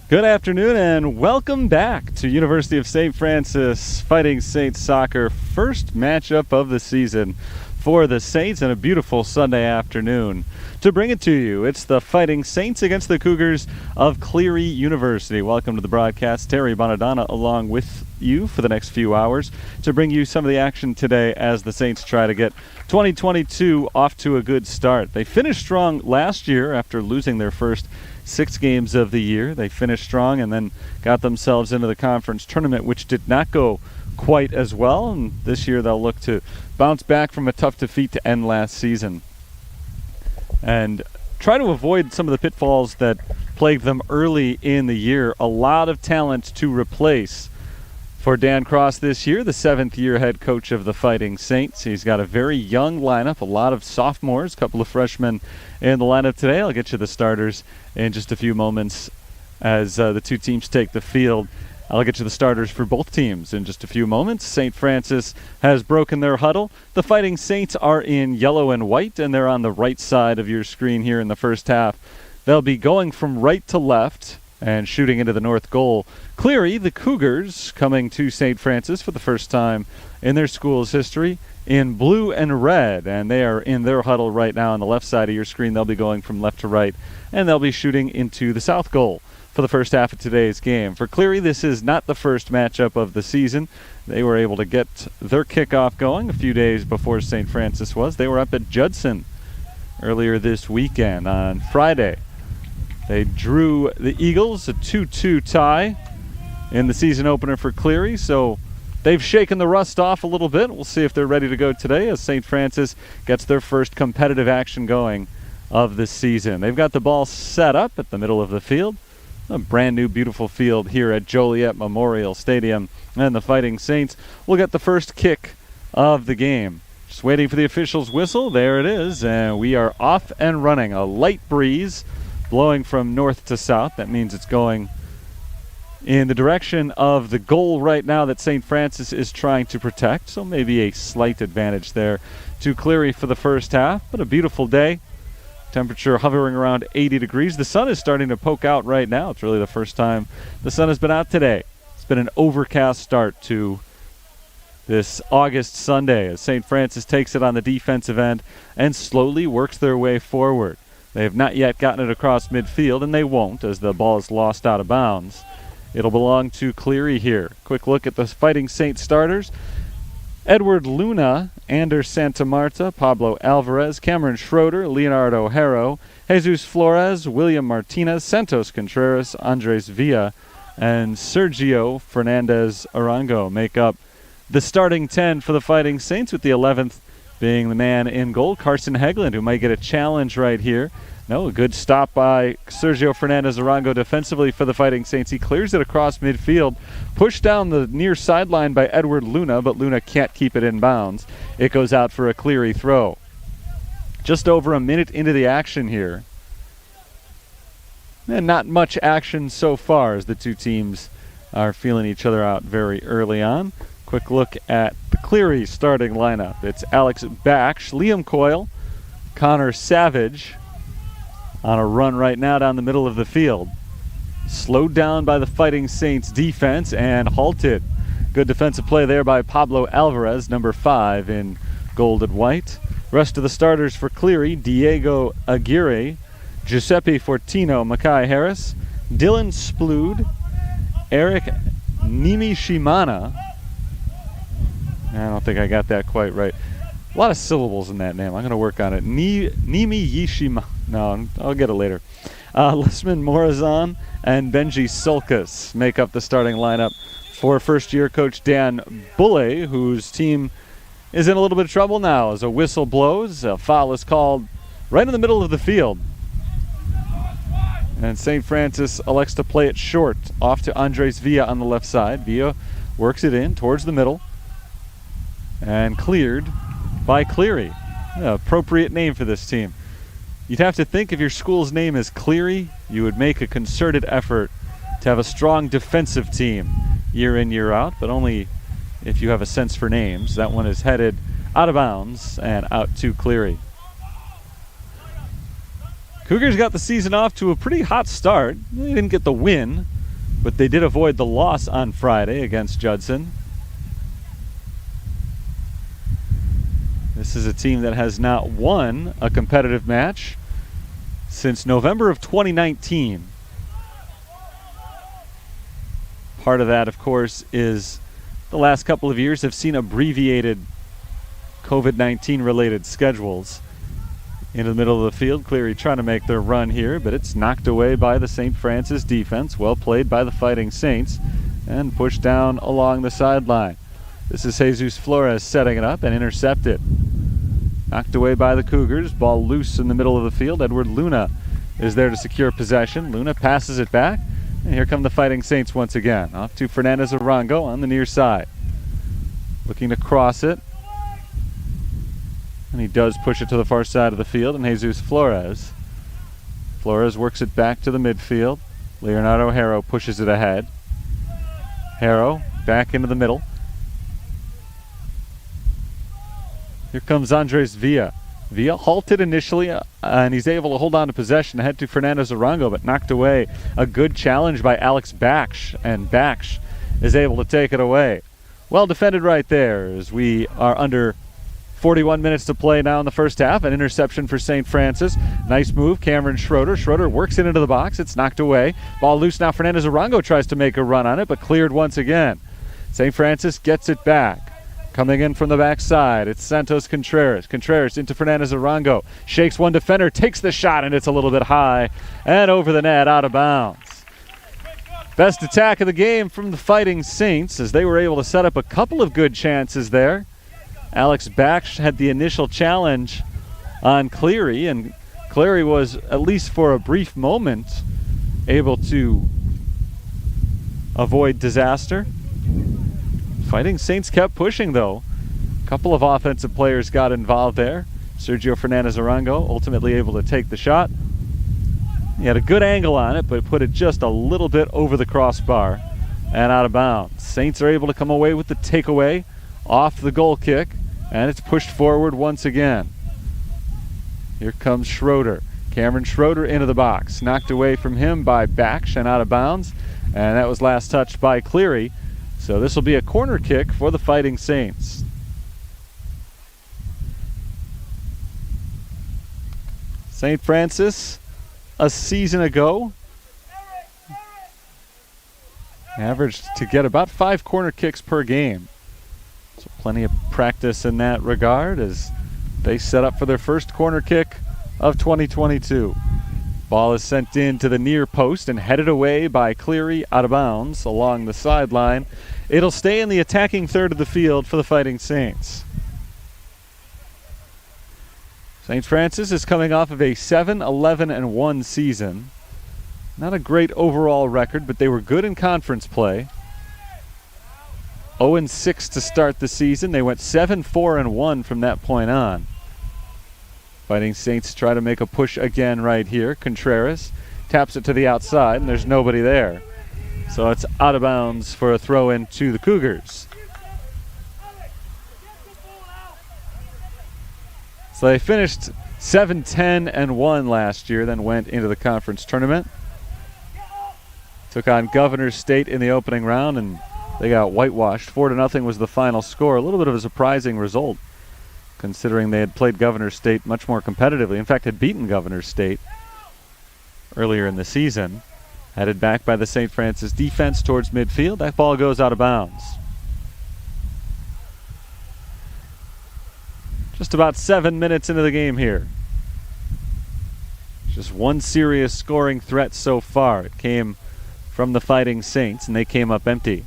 Good afternoon and welcome back to University of St. Francis Fighting Saints soccer, first matchup of the season for the Saints and a beautiful Sunday afternoon. To bring it to you, it's the Fighting Saints against the Cougars of Cleary University. Welcome to the broadcast. Terry Bonadonna along with you for the next few hours to bring you some of the action today as the Saints try to get 2022 off to a good start. They finished strong last year after losing their first 6 games of the year. They finished strong and then got themselves into the conference tournament, which did not go quite as well. And this year they'll look to bounce back from a tough defeat to end last season and try to avoid some of the pitfalls that plagued them early in the year. A lot of talent to replace for Dan Cross this year, the 7th-year head coach of the Fighting Saints. He's got a very young lineup, a lot of sophomores, a couple of freshmen in the lineup today. I'll get you the starters in just a few moments as the two teams take the field. I'll get you the starters for both teams in just a few moments. St. Francis has broken their huddle. The Fighting Saints are in yellow and white, and they're on the right side of your screen here in the first half. They'll be going from right to left and shooting into the north goal. Cleary, the Cougars, coming to St. Francis for the first time in their school's history in blue and red, and they are in their huddle right now on the left side of your screen. They'll be going from left to right, and they'll be shooting into the south goal for the first half of today's game. For Cleary, this is not the first matchup of the season. They were able to get their kickoff going a few days before St. Francis was. They were up at Judson earlier this weekend on Friday. They drew the Eagles, a 2-2 tie in the season opener for Cleary, so they've shaken the rust off a little bit. We'll see if they're ready to go today as St. Francis gets their first competitive action going of the season. They've got the ball set up at the middle of the field, a brand new beautiful field here at Joliet Memorial Stadium, and the Fighting Saints will get the first kick of the game. Just waiting for the official's whistle. There it is, and we are off and running. A light breeze blowing from north to south. That means it's going in the direction of the goal right now that St. Francis is trying to protect. So maybe a slight advantage there to Cleary for the first half. But a beautiful day. Temperature hovering around 80 degrees. The sun is starting to poke out right now. It's really the first time the sun has been out today. It's been an overcast start to this August Sunday as St. Francis takes it on the defensive end and slowly works their way forward. They have not yet gotten it across midfield, and they won't as the ball is lost out of bounds. It'll belong to Cleary here. Quick look at the Fighting Saints starters. Edward Luna, Anders Santa Marta, Pablo Alvarez, Cameron Schroeder, Leonardo Haro, Jesus Flores, William Martinez, Santos Contreras, Andres Villa, and Sergio Fernandez Arango make up the starting 10 for the Fighting Saints, with the 11th being the man in goal, Carson Hegland, who might get a challenge right here. No, a good stop by Sergio Fernandez Arango defensively for the Fighting Saints. He clears it across midfield, pushed down the near sideline by Edward Luna, but Luna can't keep it in bounds. It goes out for a Cleary throw. Just over a minute into the action here. And not much action so far as the two teams are feeling each other out very early on. Quick look at the Cleary starting lineup. It's Alex Baksh, Liam Coyle, Connor Savage on a run right now down the middle of the field. Slowed down by the Fighting Saints defense and halted. Good defensive play there by Pablo Alvarez, number 5 in gold and white. Rest of the starters for Cleary: Diego Aguirre, Giuseppe Fortino, Makai Harris, Dylan Splood, Eric Nimishimana. I don't think I got that quite right. A lot of syllables in that name. I'm going to work on it. Nimi Yishima. No, I'll get it later. Lesman Morazan and Benji Sulkas make up the starting lineup for first-year coach Dan Bulle, whose team is in a little bit of trouble now as a whistle blows. A foul is called right in the middle of the field. And St. Francis elects to play it short, off to Andres Villa on the left side. Villa works it in towards the middle and cleared by Cleary. Appropriate name for this team. You'd have to think if your school's name is Cleary, you would make a concerted effort to have a strong defensive team year in, year out, but only if you have a sense for names. That one is headed out of bounds and out to Cleary. Cougars got the season off to a pretty hot start. They didn't get the win, but they did avoid the loss on Friday against Judson. This is a team that has not won a competitive match since November of 2019. Part of that, of course, is the last couple of years have seen abbreviated COVID-19 related schedules. Into the middle of the field, Cleary trying to make their run here, but it's knocked away by the St. Francis defense. Well played by the Fighting Saints and pushed down along the sideline. This is Jesus Flores setting it up and intercepted. Knocked away by the Cougars. Ball loose in the middle of the field. Edward Luna is there to secure possession. Luna passes it back. And here come the Fighting Saints once again. Off to Fernandez Arango on the near side. Looking to cross it. And he does push it to the far side of the field, and Jesus Flores. Flores works it back to the midfield. Leonardo Harrow pushes it ahead. Harrow back into the middle. Here comes Andres Villa. Villa halted initially, and he's able to hold on to possession ahead to Fernandez Arango, but knocked away. A good challenge by Alex Baksh, and Baksh is able to take it away. Well defended right there as we are under 41 minutes to play now in the first half. An interception for St. Francis. Nice move, Cameron Schroeder. Schroeder works it into the box. It's knocked away. Ball loose now. Fernandez Arango tries to make a run on it, but cleared once again. St. Francis gets it back. Coming in from the backside, it's Santos Contreras. Contreras into Fernandez Arango. Shakes one defender, takes the shot, and it's a little bit high. And over the net, out of bounds. Best attack of the game from the Fighting Saints as they were able to set up a couple of good chances there. Alex Baksh had the initial challenge on Cleary, and Cleary was, at least for a brief moment, able to avoid disaster. Fighting Saints kept pushing, though. A couple of offensive players got involved there. Sergio Fernandez Arango ultimately able to take the shot. He had a good angle on it, but put it just a little bit over the crossbar and out of bounds. Saints are able to come away with the takeaway off the goal kick, and it's pushed forward once again. Here comes Schroeder. Cameron Schroeder into the box. Knocked away from him by Baksh and out of bounds, and that was last touched by Cleary. So this will be a corner kick for the Fighting Saints. St. Francis, a season ago, averaged to get about 5 corner kicks per game. So plenty of practice in that regard as they set up for their first corner kick of 2022. Ball is sent in to the near post and headed away by Cleary out of bounds along the sideline. It'll stay in the attacking third of the field for the Fighting Saints. St. Francis is coming off of a 7-11-1 season. Not a great overall record, but they were good in conference play. 0-6 to start the season. They went 7-4-1 from that point on. Fighting Saints try to make a push again right here. Contreras taps it to the outside, and there's nobody there. So it's out of bounds for a throw in to the Cougars. So they finished 7-10-1 last year, then went into the conference tournament. Took on Governor State in the opening round, and they got whitewashed. 4-0 was the final score. A little bit of a surprising result, considering they had played Governor State much more competitively. In fact, had beaten Governor State earlier in the season. Headed back by the St. Francis defense towards midfield. That ball goes out of bounds. Just about 7 minutes into the game here. Just one serious scoring threat so far. It came from the Fighting Saints, and they came up empty.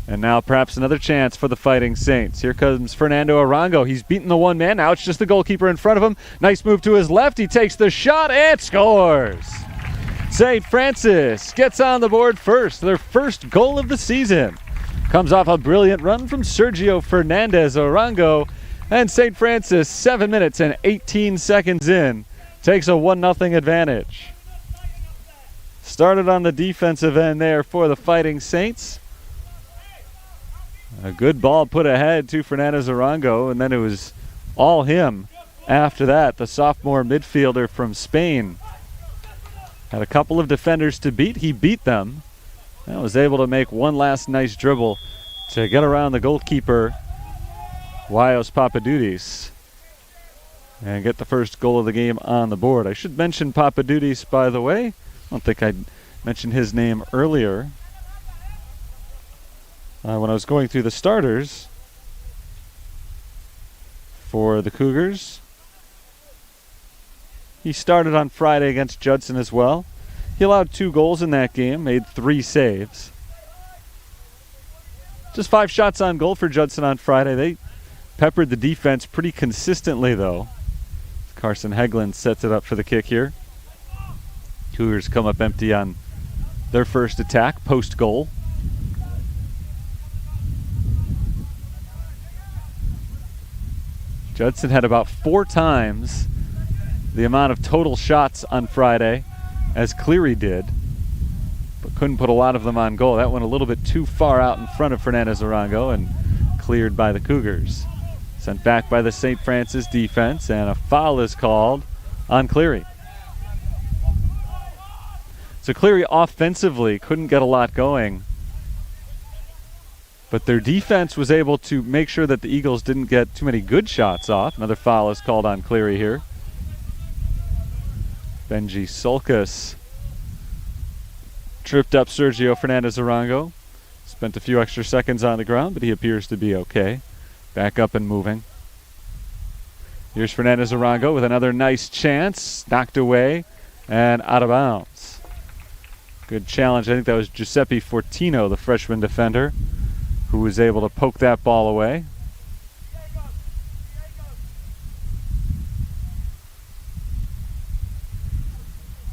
And now perhaps another chance for the Fighting Saints. Here comes Fernando Arango. He's beaten the one man. Now it's just the goalkeeper in front of him. Nice move to his left. He takes the shot and scores. St. Francis gets on the board first. Their first goal of the season. Comes off a brilliant run from Sergio Fernandez Arango. And St. Francis, 7 minutes and 18 seconds in, takes a 1-0 advantage. Started on the defensive end there for the Fighting Saints. A good ball put ahead to Fernandez Arango, and then it was all him after that. The sophomore midfielder from Spain had a couple of defenders to beat. He beat them, And was able to make one last nice dribble to get around the goalkeeper, Wyos Papadudis, and get the first goal of the game on the board. I should mention Papadudis, by the way. I don't think I mentioned his name earlier. When I was going through the starters for the Cougars. He started on Friday against Judson as well. He allowed 2 goals in that game, made 3 saves. Just 5 shots on goal for Judson on Friday. They peppered the defense pretty consistently, though. Carson Hegland sets it up for the kick here. Cougars come up empty on their first attack, post-goal. Judson had about 4 times the amount of total shots on Friday as Cleary did, but couldn't put a lot of them on goal. That went a little bit too far out in front of Fernandez Arango and cleared by the Cougars. Sent back by the St. Francis defense, and a foul is called on Cleary. So Cleary offensively couldn't get a lot going, but their defense was able to make sure that the Eagles didn't get too many good shots off. Another foul is called on Cleary here. Benji Sulcas tripped up Sergio Fernandez Arango. Spent a few extra seconds on the ground, but he appears to be okay. Back up and moving. Here's Fernandez Arango with another nice chance. Knocked away and out of bounds. Good challenge. I think that was Giuseppe Fortino, the freshman defender, who was able to poke that ball away.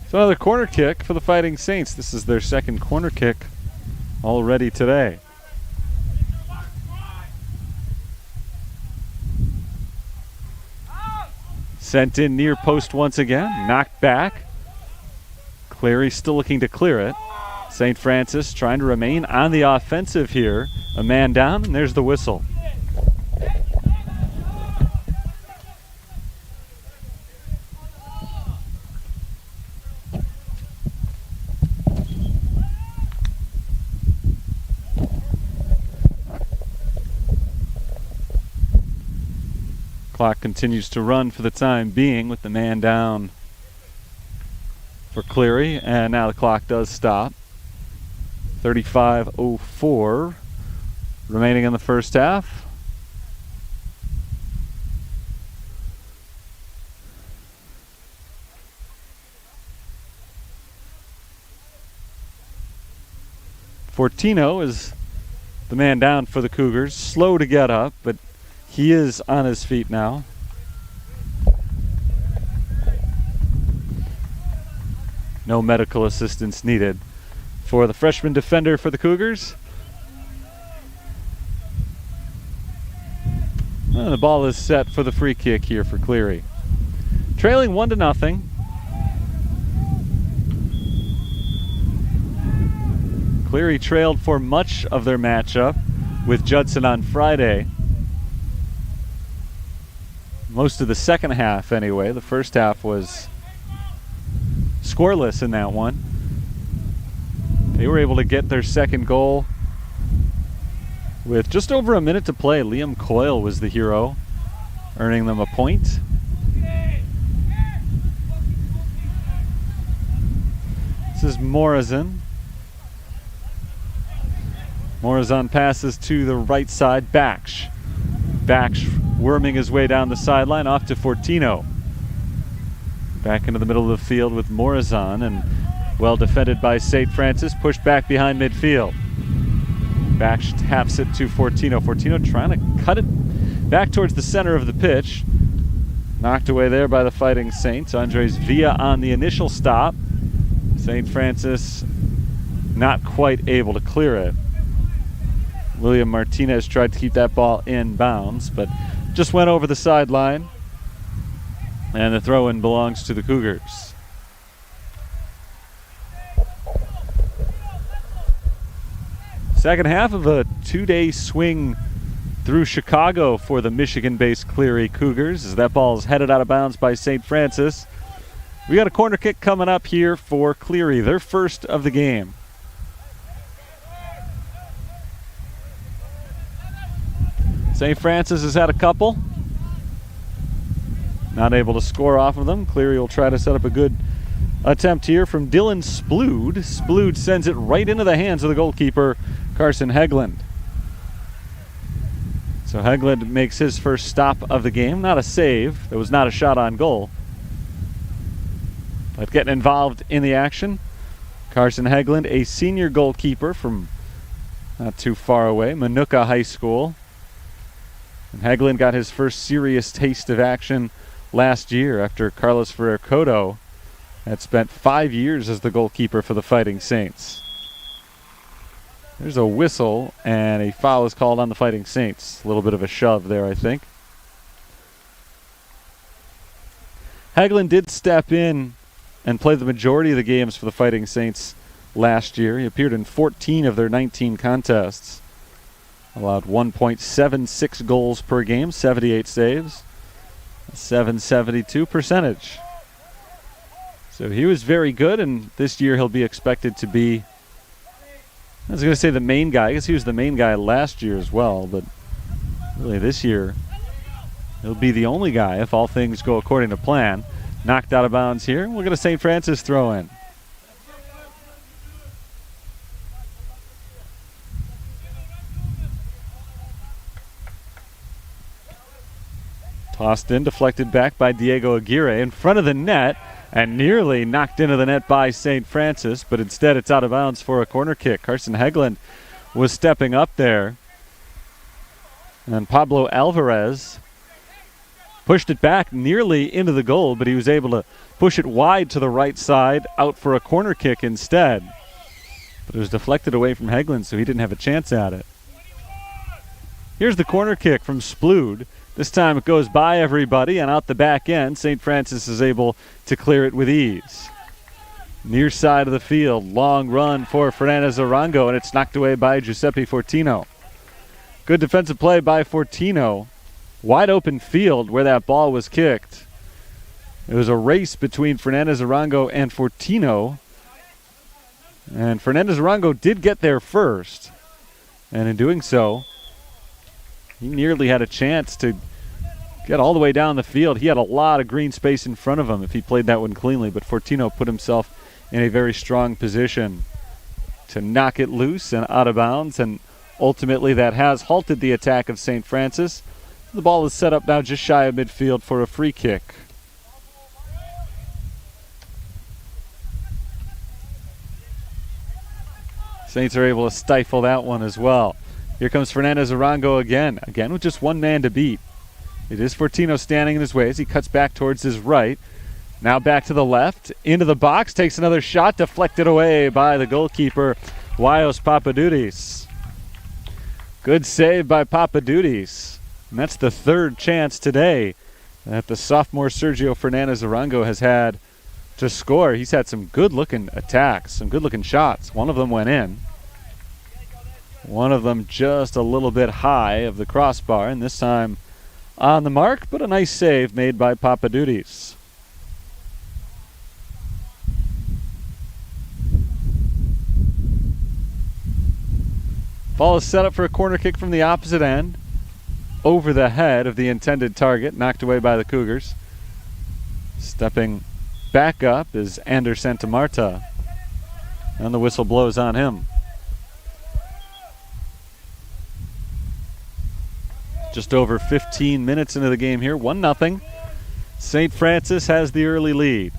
So another corner kick for the Fighting Saints. This is their second corner kick already today. Sent in near post once again. Knocked back. Cleary still looking to clear it. St. Francis trying to remain on the offensive here. A man down, and there's the whistle. Clock continues to run for the time being with the man down for Cleary, and now the clock does stop. 35:04 remaining in the first half. Fortino is the man down for the Cougars. Slow to get up, but he is on his feet now. No medical assistance needed for the freshman defender for the Cougars. And the ball is set for the free kick here for Cleary. Trailing 1-0. Cleary trailed for much of their matchup with Judson on Friday. Most of the second half anyway. The first half was scoreless in that one. They were able to get their second goal with just over a minute to play. Liam Coyle was the hero, earning them a point. This is Morazan. Morazan passes to the right side. Baksh worming his way down the sideline, off to Fortino. Back into the middle of the field with Morazan, and well defended by St. Francis, pushed back behind midfield. Baksh taps it to Fortino. Fortino trying to cut it back towards the center of the pitch. Knocked away there by the Fighting Saints. Andres Villa on the initial stop. St. Francis not quite able to clear it. William Martinez tried to keep that ball in bounds, but just went over the sideline. And the throw-in belongs to the Cougars. Second half of a 2-day swing through Chicago for the Michigan-based Cleary Cougars as that ball is headed out of bounds by St. Francis. We got a corner kick coming up here for Cleary, their first of the game. St. Francis has had a couple. Not able to score off of them. Cleary will try to set up a good attempt here from Dylan Splood. Splood sends it right into the hands of the goalkeeper, Carson Hegland. So Hegland makes his first stop of the game. Not a save. It was not a shot on goal. But getting involved in the action, Carson Hegland, a senior goalkeeper from not too far away, Manuka High School. And Hegland got his first serious taste of action last year after Carlos Ferrer-Cotto had spent 5 years as the goalkeeper for the Fighting Saints. There's a whistle, and a foul is called on the Fighting Saints. A little bit of a shove there, I think. Hegland did step in and play the majority of the games for the Fighting Saints last year. He appeared in 14 of their 19 contests. Allowed 1.76 goals per game, 78 saves, a .772 percentage. So he was very good, and this year he'll be expected to be, I was going to say the main guy. I guess he was the main guy last year as well, but really this year he'll be the only guy if all things go according to plan. Knocked out of bounds here. We'll get a St. Francis throw in. Tossed in, deflected back by Diego Aguirre in front of the net and nearly knocked into the net by St. Francis, but instead it's out of bounds for a corner kick. Carson Hegland was stepping up there, and Pablo Alvarez pushed it back nearly into the goal, but he was able to push it wide to the right side, out for a corner kick instead. But it was deflected away from Hegland, so he didn't have a chance at it. Here's the corner kick from Splood. This time it goes by everybody, and out the back end, St. Francis is able to clear it with ease. Near side of the field, long run for Fernandez Arango, and it's knocked away by Giuseppe Fortino. Good defensive play by Fortino. Wide open field where that ball was kicked. It was a race between Fernandez Arango and Fortino, and Fernandez Arango did get there first, and in doing so, he nearly had a chance to get all the way down the field. He had a lot of green space in front of him if he played that one cleanly, but Fortino put himself in a very strong position to knock it loose and out of bounds, and ultimately that has halted the attack of St. Francis. The ball is set up now just shy of midfield for a free kick. Saints are able to stifle that one as well. Here comes Fernandez Arango again with just one man to beat. It is Fortino standing in his way as he cuts back towards his right. Now back to the left, into the box, takes another shot, deflected away by the goalkeeper, Waios Papadudis. Good save by Papadudis. And that's the third chance today that the sophomore Sergio Fernandez Arango has had to score. He's had some good-looking attacks, some good-looking shots. One of them went in. One of them just a little bit high of the crossbar, and this time on the mark, but a nice save made by Papadudis. Ball is set up for a corner kick from the opposite end, over the head of the intended target, knocked away by the Cougars. Stepping back up is Ander Santamarta, and the whistle blows on him. Just over 15 minutes into the game here, 1-0. St. Francis has the early lead.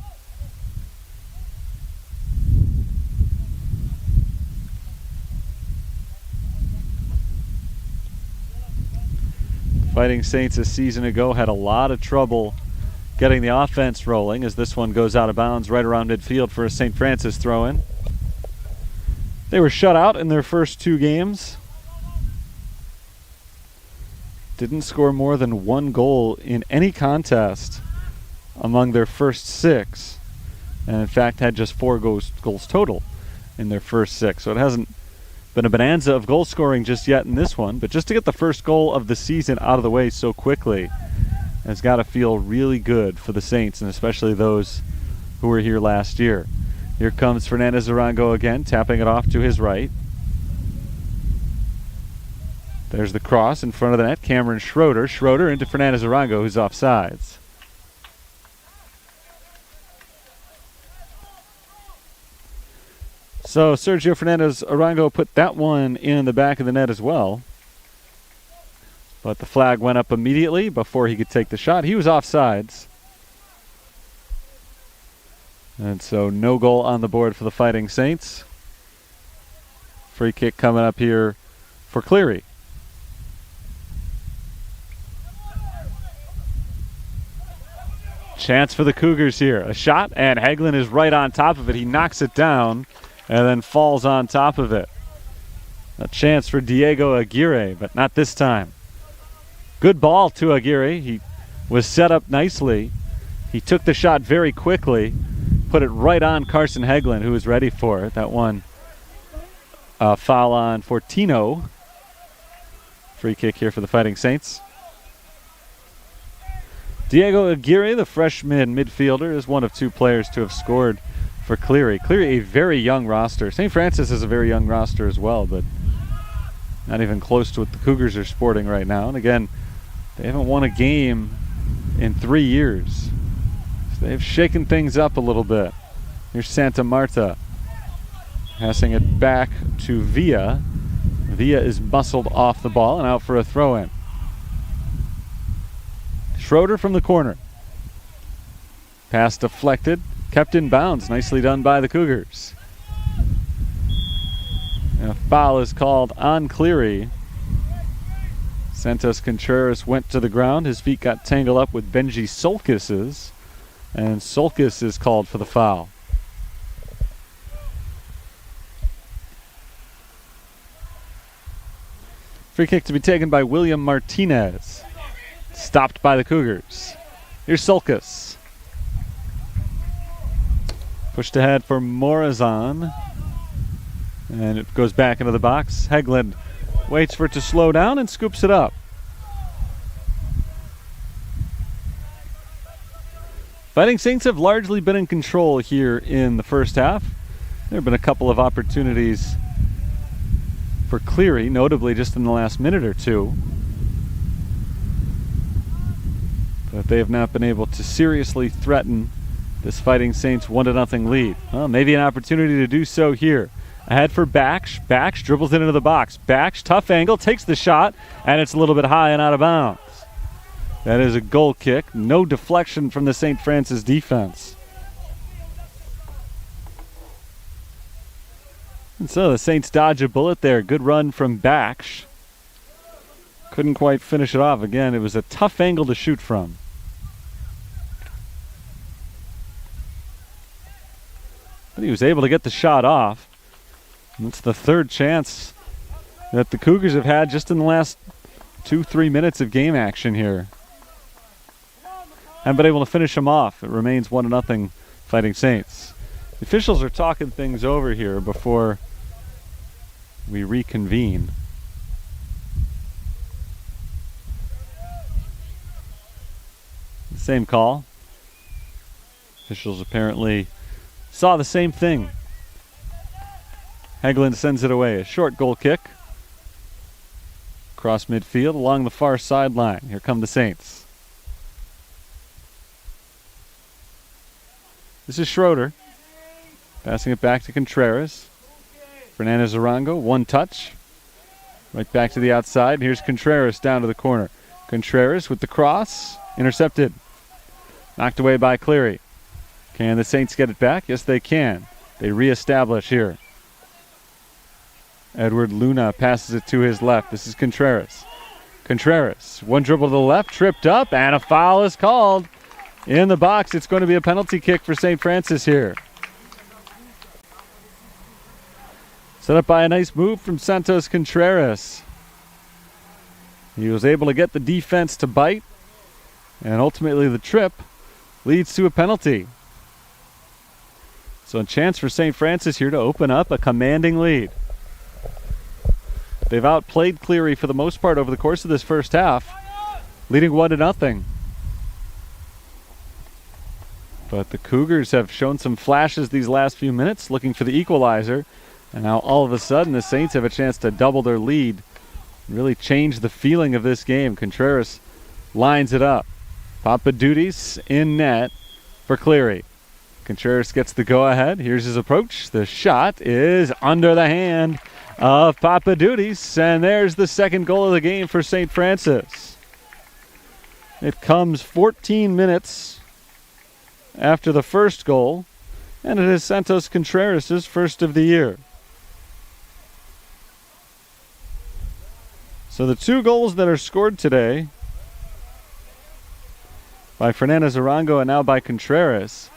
Fighting Saints a season ago had a lot of trouble getting the offense rolling as this one goes out of bounds right around midfield for a St. Francis throw-in. They were shut out in their first two games. Didn't score more than one goal in any contest among their first six, and in fact had just 4 goals total in their first 6. So it hasn't been a bonanza of goal scoring just yet in this one, but just to get the first goal of the season out of the way so quickly has got to feel really good for the Saints, and especially those who were here last year. Here comes Fernandez Arango again, tapping it off to his right. There's the cross in front of the net. Cameron Schroeder. Schroeder into Fernandez Arango, who's offsides. So Sergio Fernandez Arango put that one in the back of the net as well. But the flag went up immediately before he could take the shot. He was offsides. And so no goal on the board for the Fighting Saints. Free kick coming up here for Cleary. Chance for the Cougars here. A shot, and Hagelin is right on top of it. He knocks it down and then falls on top of it. A chance for Diego Aguirre, but not this time. Good ball to Aguirre. He was set up nicely. He took the shot very quickly, put it right on Carson Hagelin, who was ready for it. That one foul on Fortino. Free kick here for the Fighting Saints. Diego Aguirre, the freshman midfielder, is one of two players to have scored for Cleary. Cleary, a very young roster. St. Francis is a very young roster as well, but not even close to what the Cougars are sporting right now. And again, they haven't won a game in 3 years. So they've shaken things up a little bit. Here's Santa Marta passing it back to Villa. Villa is muscled off the ball and out for a throw-in. Schroeder from the corner. Pass deflected, kept in bounds. Nicely done by the Cougars. And a foul is called on Cleary. Santos Contreras went to the ground. His feet got tangled up with Benji Solkis's, and Solkis is called for the foul. Free kick to be taken by William Martinez. Stopped by the Cougars. Here's Solkis. Pushed ahead for Morazan. And it goes back into the box. Hagelin waits for it to slow down and scoops it up. Fighting Saints have largely been in control here in the first half. There have been a couple of opportunities for Cleary, notably just in the last minute or two. But they have not been able to seriously threaten this Fighting Saints 1-0 lead. Well, maybe an opportunity to do so here. Ahead for Baksh. Baksh dribbles it into the box. Baksh, tough angle, takes the shot, and it's a little bit high and out of bounds. That is a goal kick. No deflection from the St. Francis defense. And so the Saints dodge a bullet there. Good run from Baksh. Couldn't quite finish it off. Again, it was a tough angle to shoot from. But he was able to get the shot off. And it's the third chance that the Cougars have had just in the last 2-3 minutes of game action here. Haven't been able to finish them off. It remains 1-0 Fighting Saints. The officials are talking things over here before we reconvene. Same call. Officials apparently saw the same thing. Hagelin sends it away. A short goal kick. Across midfield along the far sideline. Here come the Saints. This is Schroeder. Passing it back to Contreras. Fernandez Arango, one touch. Right back to the outside. Here's Contreras down to the corner. Contreras with the cross. Intercepted. Knocked away by Cleary. Can the Saints get it back? Yes, they can. They reestablish here. Edward Luna passes it to his left. This is Contreras. Contreras, one dribble to the left, tripped up, and a foul is called. In the box, it's going to be a penalty kick for St. Francis here. Set up by a nice move from Santos Contreras. He was able to get the defense to bite, and ultimately the trip leads to a penalty. So a chance for St. Francis here to open up a commanding lead. They've outplayed Cleary for the most part over the course of this first half, leading 1-0. But the Cougars have shown some flashes these last few minutes, looking for the equalizer. And now all of a sudden the Saints have a chance to double their lead really changed the feeling of this game. Contreras lines it up. Papadudis in net for Cleary. Contreras gets the go-ahead. Here's his approach. The shot is under the hand of Papadudis, and there's the second goal of the game for St. Francis. It comes 14 minutes after the first goal, and it is Santos Contreras' first of the year. So the two goals that are scored today by Fernandez Arango and now by Contreras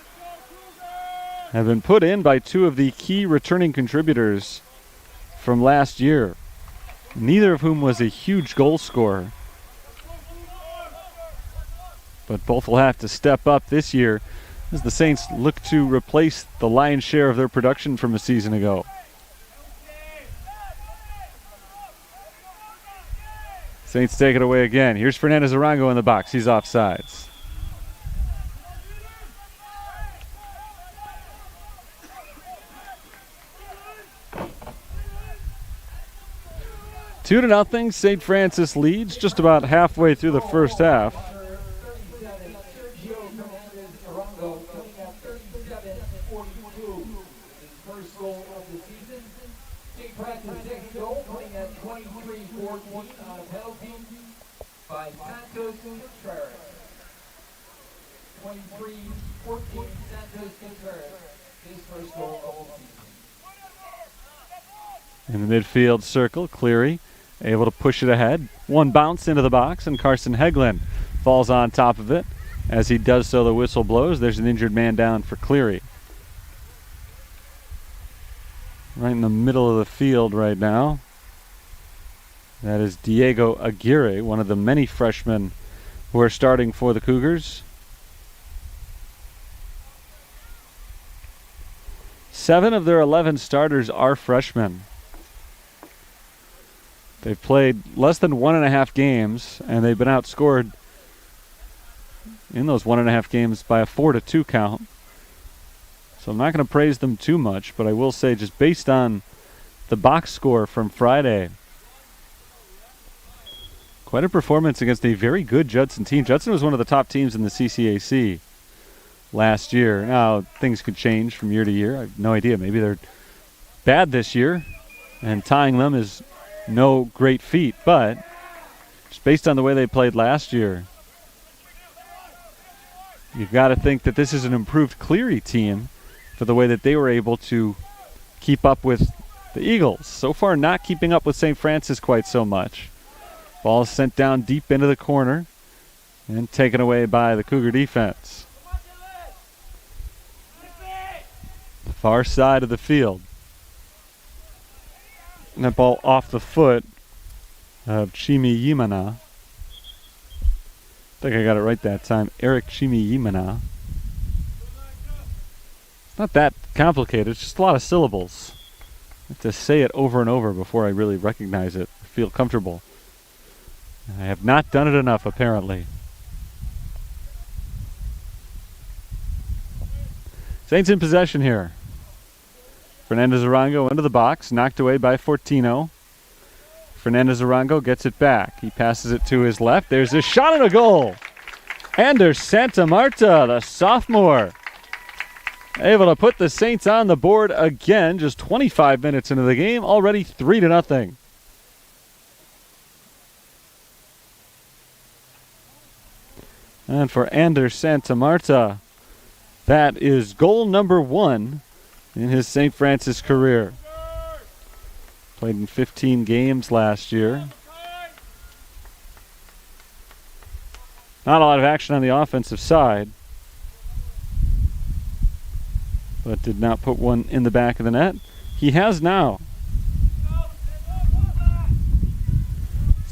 have been put in by two of the key returning contributors from last year, neither of whom was a huge goal scorer. But both will have to step up this year as the Saints look to replace the lion's share of their production from a season ago. Saints take it away again. Here's Fernandez Arango in the box. He's offsides. Two to nothing. St. Francis leads just about halfway through the first half. By Santos Contreras. 23-14 Santos Contreras. His first goal of the season. In the midfield circle, Cleary able to push it ahead. One bounce into the box, and Carson Hegland falls on top of it. As he does so, the whistle blows. There's an injured man down for Cleary. Right in the middle of the field right now. That is Diego Aguirre, one of the many freshmen who are starting for the Cougars. 7 of their 11 starters are freshmen. They've played less than 1.5 games, and they've been outscored in those 1.5 games by a 4-2 count. So I'm not going to praise them too much, but I will say just based on the box score from Friday, quite a performance against a very good Judson team. Judson was one of the top teams in the CCAC last year. Now, things could change from year to year. I have no idea. Maybe they're bad this year, and tying them is no great feat. But just based on the way they played last year, you've got to think that this is an improved Cleary team for the way that they were able to keep up with the Eagles. So far, not keeping up with St. Francis quite so much. Ball is sent down deep into the corner and taken away by the Cougar defense. The far side of the field. And that ball off the foot of Chimiyimana. I think I got it right that time. Eric Chimiyimana. It's not that complicated. It's just a lot of syllables. I have to say it over and over before I really recognize it, feel comfortable. I have not done it enough, apparently. Saints in possession here. Fernandez Arango into the box, knocked away by Fortino. Fernandez Arango gets it back. He passes it to his left. There's a shot and a goal. Anders Santa Marta, the sophomore, able to put the Saints on the board again. Just 25 minutes into the game, already 3-0. And for Anders Santa Marta, that is goal number 1 in his St. Francis career. Played in 15 games last year. Not a lot of action on the offensive side, but did not put one in the back of the net. He has now.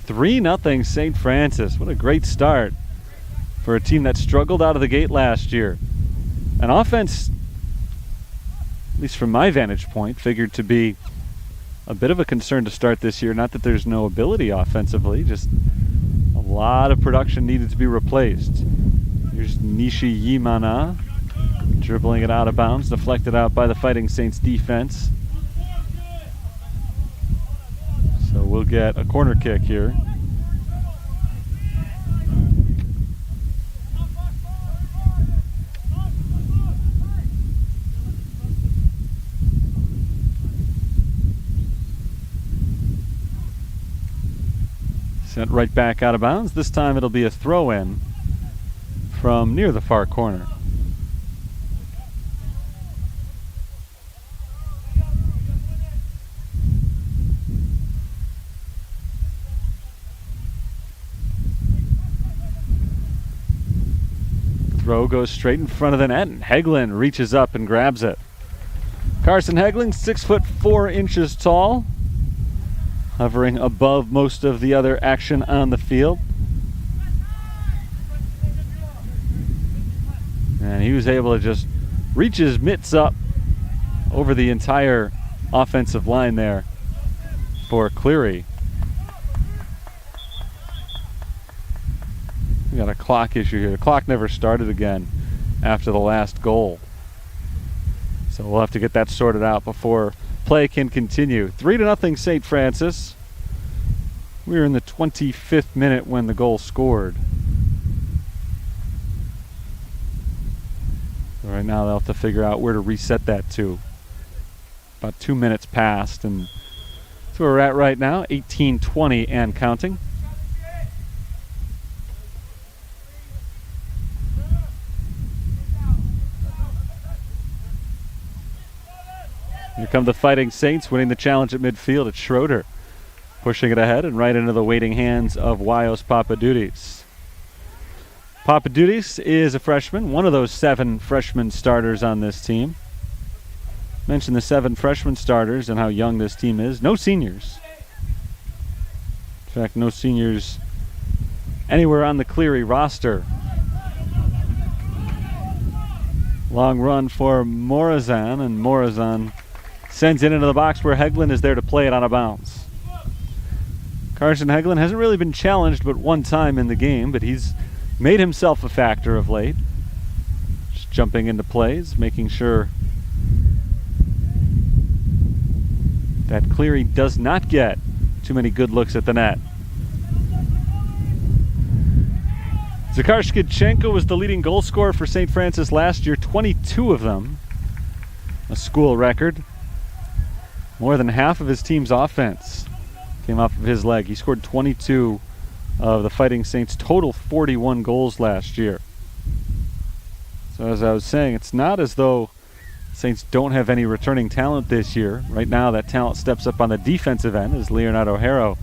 3-0 St. Francis. What a great start for a team that struggled out of the gate last year. An offense, at least from my vantage point, figured to be a bit of a concern to start this year. Not that there's no ability offensively, just a lot of production needed to be replaced. Here's Nishiyimana dribbling it out of bounds, deflected out by the Fighting Saints defense. So will get a corner kick here. Sent right back out of bounds. This time it'll be a throw-in from near the far corner. Throw goes straight in front of the net, and Hegland reaches up and grabs it. Carson Hegland, 6'4" tall, hovering above most of the other action on the field. And he was able to just reach his mitts up over the entire offensive line there for Cleary. We got a clock issue here. The clock never started again after the last goal. So we'll have to get that sorted out before play can continue. 3-0 St. Francis. We were in the 25th minute when the goal scored. So right now they'll have to figure out where to reset that to. About 2 minutes passed, and that's where we're at right now, 18-20 and counting. Here come the Fighting Saints, winning the challenge at midfield. It's Schroeder pushing it ahead and right into the waiting hands of Wyos Papadudis. Papadudis is a freshman, one of those 7 freshman starters on this team. Mentioned the 7 freshman starters and how young this team is. No seniors. In fact, no seniors anywhere on the Cleary roster. Long run for Morazan, and Morazan sends it into the box where Hegland is there to play it out of bounds. Carson Hegland hasn't really been challenged but one time in the game, but he's made himself a factor of late. Just jumping into plays, making sure that Cleary does not get too many good looks at the net. Zakharskichenko was the leading goal scorer for St. Francis last year, 22 of them, a school record. More than half of his team's offense came off of his leg. He scored 22 of the Fighting Saints' total 41 goals last year. So as I was saying, it's not as though Saints don't have any returning talent this year. Right now that talent steps up on the defensive end as Leonardo Harrow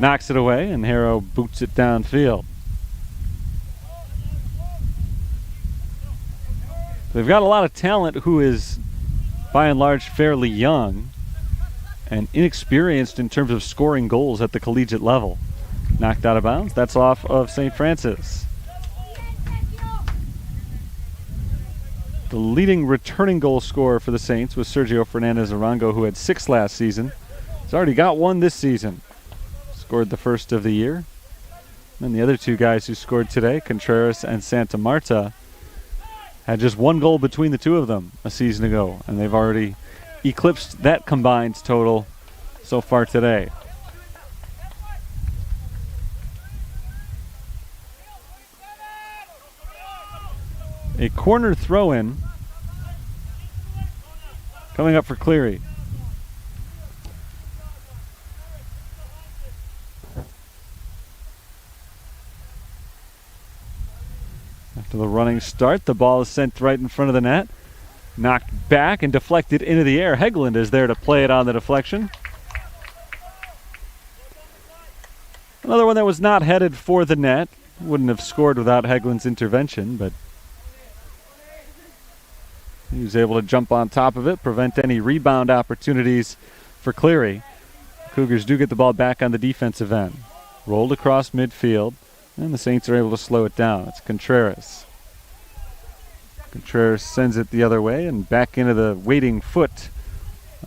knocks it away and Harrow boots it downfield. They've got a lot of talent who is by and large fairly young and inexperienced in terms of scoring goals at the collegiate level. Knocked out of bounds. That's off of St. Francis. The leading returning goal scorer for the Saints was Sergio Fernandez Arango, who had 6 last season. He's already got 1 this season. Scored the first of the year. And the other 2 guys who scored today, Contreras and Santa Marta, had just 1 goal between the 2 of them a season ago, and they've already eclipsed that combined total so far today. A corner throw-in coming up for Cleary. After the running start, the ball is sent right in front of the net. Knocked back and deflected into the air. Hegland is there to play it on the deflection. Another one that was not headed for the net. Wouldn't have scored without Hegland's intervention, but he was able to jump on top of it, prevent any rebound opportunities for Cleary. Cougars do get the ball back on the defensive end. Rolled across midfield, and the Saints are able to slow it down. It's Contreras. Contreras sends it the other way and back into the waiting foot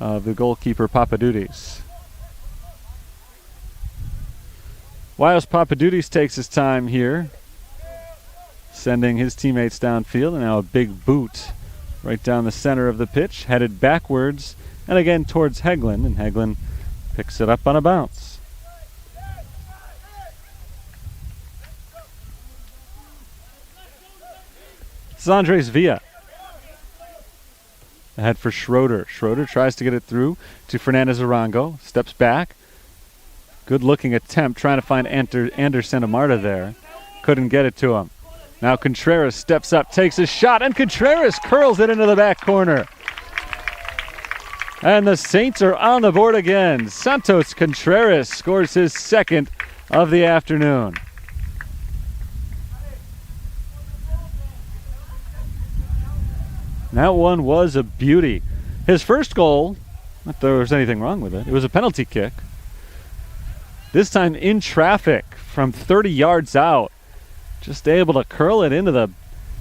of the goalkeeper Papadudis. Wyos Papadudis takes his time here, sending his teammates downfield, and now a big boot right down the center of the pitch, headed backwards and again towards Hegland, and Hegland picks it up on a bounce. It's Andres Villa. Ahead for Schroeder. Schroeder tries to get it through to Fernandez Arango. Steps back. Good looking attempt trying to find Anderson Amarta there. Couldn't get it to him. Now Contreras steps up, takes a shot, and Contreras curls it into the back corner. And the Saints are on the board again. Santos Contreras scores his second of the afternoon. That one was a beauty. His first goal, not that there was anything wrong with it, it was a penalty kick. This time in traffic from 30 yards out. Just able to curl it into the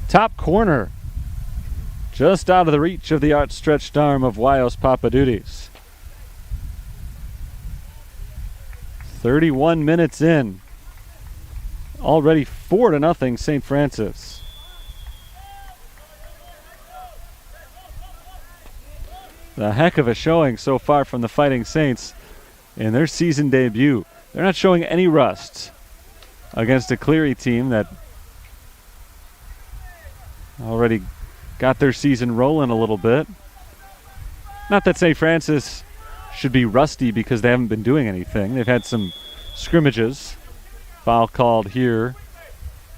top corner. Just out of the reach of the outstretched arm of Wyos Papadudis. 31 minutes in. Already 4-0 St. Francis. A heck of a showing so far from the Fighting Saints in their season debut. They're not showing any rust against a Cleary team that already got their season rolling a little bit. Not that St. Francis should be rusty because they haven't been doing anything. They've had some scrimmages. Foul called here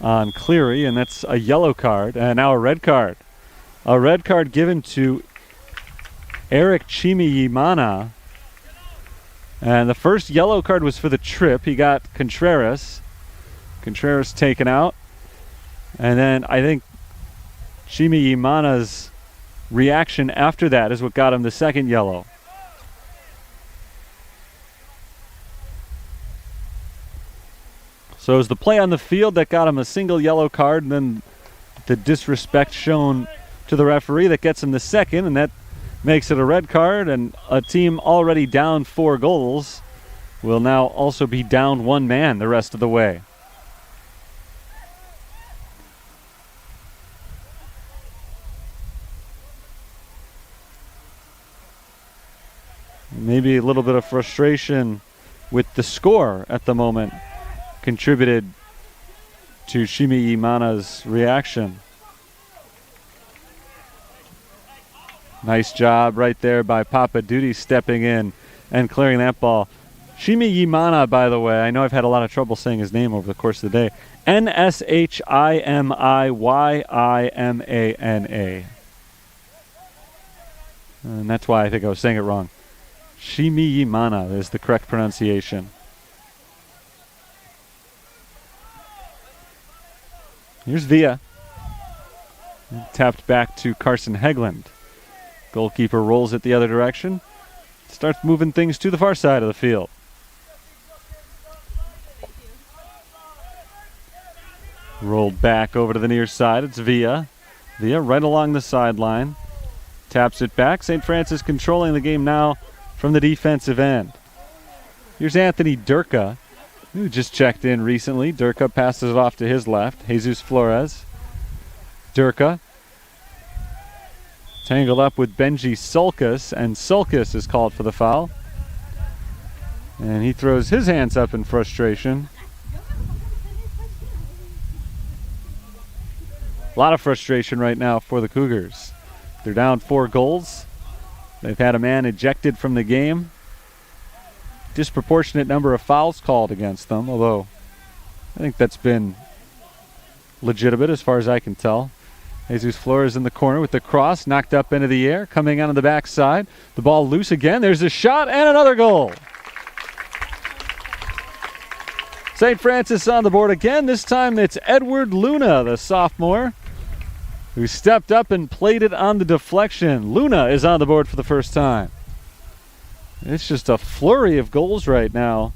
on Cleary, and that's a yellow card, and now a red card. A red card given to Eric Chimiyimana. And the first yellow card was for the trip. He got Contreras. Contreras taken out. And then I think Chimiyimana's reaction after that is what got him the second yellow. So it was the play on the field that got him a single yellow card, and then the disrespect shown to the referee that gets him the second, and that makes it a red card, and a team already down 4 goals will now also be down 1 man the rest of the way. Maybe a little bit of frustration with the score at the moment contributed to Chimiyimana's reaction. Nice job right there by Papadudis stepping in and clearing that ball. Chimiyimana, by the way, I know I've had a lot of trouble saying his name over the course of the day. Nshimiyimana. And that's why I think I was saying it wrong. Chimiyimana is the correct pronunciation. Here's Villa. Tapped back to Carson Hegland. Goalkeeper rolls it the other direction. Starts moving things to the far side of the field. Rolled back over to the near side. It's Villa. Villa right along the sideline. Taps it back. St. Francis controlling the game now from the defensive end. Here's Anthony Durka, who just checked in recently. Durka passes it off to his left. Jesus Flores. Durka tangled up with Benji Sulkas, and Sulkas is called for the foul. And he throws his hands up in frustration. A lot of frustration right now for the Cougars. They're down 4 goals. They've had a man ejected from the game. Disproportionate number of fouls called against them, although I think that's been legitimate as far as I can tell. Jesus Flores in the corner with the cross, knocked up into the air, coming out on the backside. The ball loose again. There's a shot and another goal. St. Francis on the board again. This time it's Edward Luna, the sophomore, who stepped up and played it on the deflection. Luna is on the board for the first time. It's just a flurry of goals right now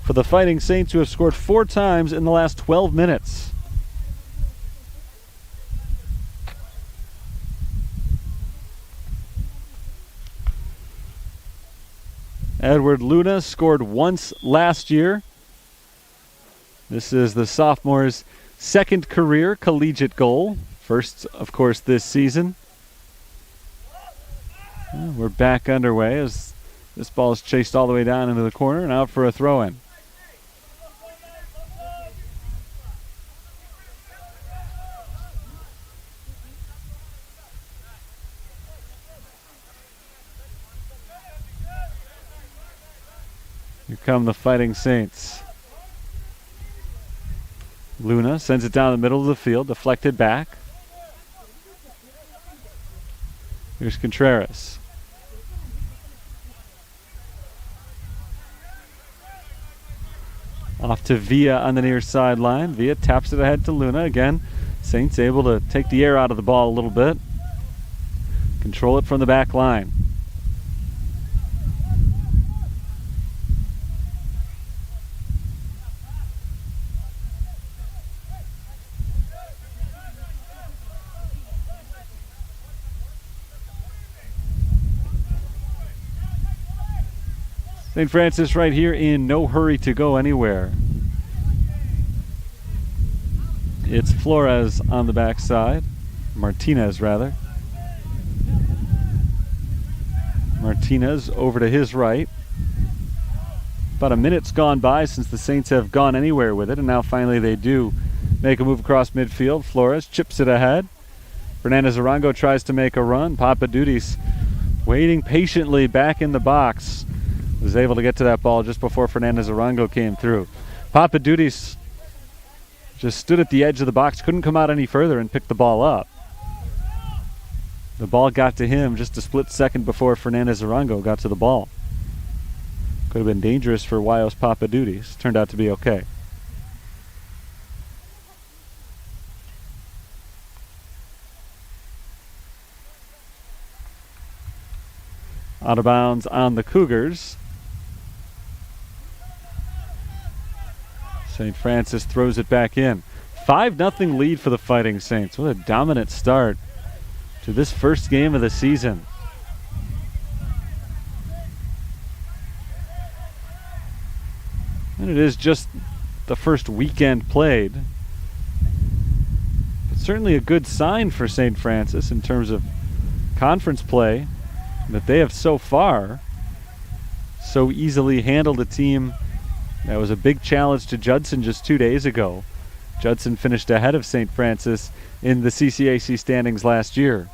for the Fighting Saints, who have scored 4 times in the last 12 minutes. Edward Luna scored once last year. This is the sophomore's second career collegiate goal. First, of course, this season. We're back underway as this ball is chased all the way down into the corner and out for a throw-in. come the Fighting Saints. Luna sends it down the middle of the field, deflected back. Here's Contreras. Off to Villa on the near sideline. Villa taps it ahead to Luna. Again, Saints able to take the air out of the ball a little bit. Control it from the back line. St. Francis right here in no hurry to go anywhere. It's Flores on the backside. Martinez, rather. Martinez over to his right. About a minute's gone by since the Saints have gone anywhere with it, and now finally they do make a move across midfield. Flores chips it ahead. Fernandez Arango tries to make a run. Papadudis waiting patiently back in the box. Was able to get to that ball just before Fernandez Arango came through. Papadudis just stood at the edge of the box, couldn't come out any further and pick the ball up. The ball got to him just a split second before Fernandez Arango got to the ball. Could have been dangerous for Wios Papadudis. Turned out to be okay. Out of bounds on the Cougars. St. Francis throws it back in. 5-0 lead for the Fighting Saints. What a dominant start to this first game of the season. And it is just the first weekend played. But certainly a good sign for St. Francis in terms of conference play, that they have so far so easily handled a team that was a big challenge to Judson just 2 days ago. Judson finished ahead of St. Francis in the CCAC standings last year.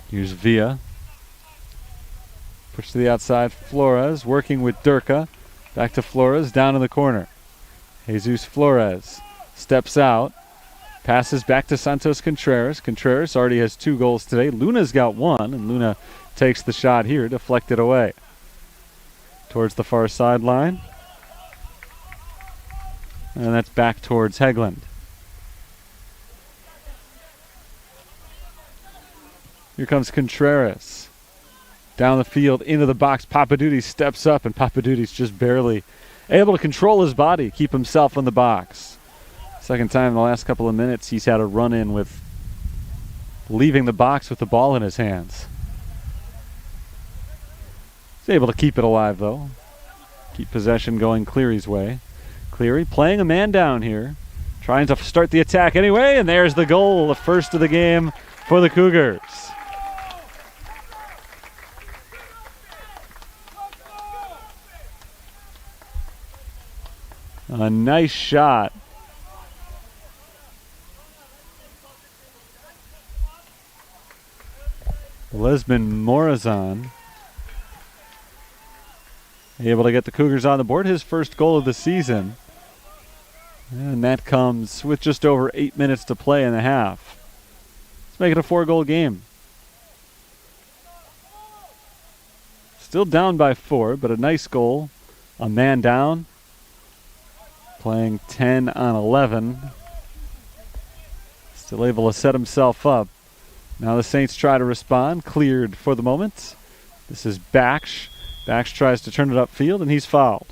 Here's Villa. Push to the outside. Flores working with Durka. Back to Flores down in the corner. Jesus Flores steps out. Passes back to Santos Contreras. Contreras already has 2 goals today. Luna's got 1, and Luna takes the shot here, deflected away. Towards the far sideline. And that's back towards Hegland. Here comes Contreras. Down the field, into the box. Papadudis steps up, and Papadudis just barely able to control his body, keep himself in the box. Second time in the last couple of minutes he's had a run-in with leaving the box with the ball in his hands. He's able to keep it alive, though. Keep possession going Cleary's way. Cleary playing a man down here. Trying to start the attack anyway, and there's the goal, the first of the game for the Cougars. A nice shot. Lesman Morazan able to get the Cougars on the board. His first goal of the season. And that comes with just over 8 minutes to play in the half. Let's make it a 4-goal game. Still down by 4, but a nice goal. A man down. Playing 10 on 11. Still able to set himself up. Now the Saints try to respond. Cleared for the moment. This is Baksh. Baksh tries to turn it upfield, and he's fouled.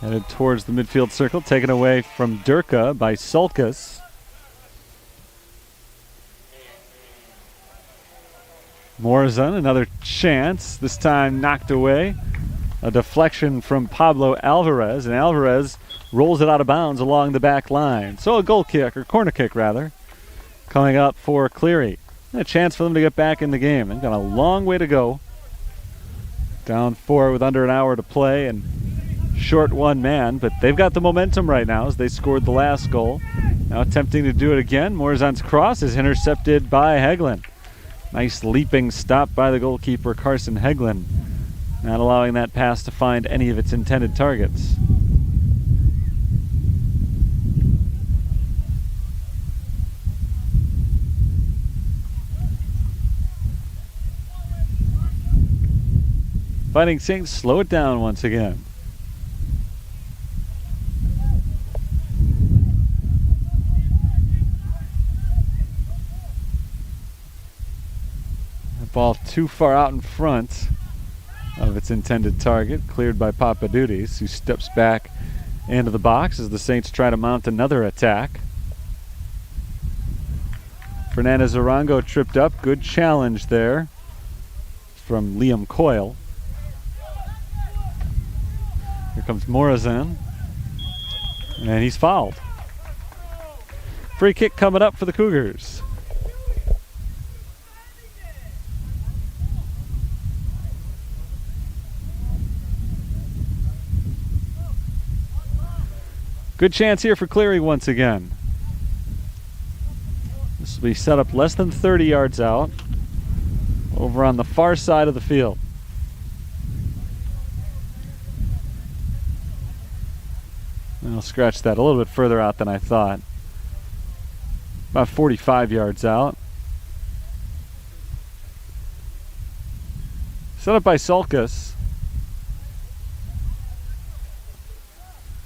Headed towards the midfield circle, taken away from Durka by Sulkas. Morazan, another chance, this time knocked away. A deflection from Pablo Alvarez, and Alvarez rolls it out of bounds along the back line. So a goal kick, or corner kick rather, coming up for Cleary. And a chance for them to get back in the game. They've got a long way to go. Down 4 with under an hour to play and short one man, but they've got the momentum right now as they scored the last goal. Now attempting to do it again. Morzan's cross is intercepted by Hegland. Nice leaping stop by the goalkeeper, Carson Hegland, not allowing that pass to find any of its intended targets. Fighting Saints slow it down once again. The ball too far out in front of its intended target, cleared by Papadudis, who steps back into the box as the Saints try to mount another attack. Fernandez Arango tripped up. Good challenge there from Liam Coyle. Here comes Morazan, and he's fouled. Free kick coming up for the Cougars. Good chance here for Cleary once again. This will be set up less than 30 yards out, over on the far side of the field. I'll scratch that a little bit further out than I thought. About 45 yards out. Set up by Sulkus.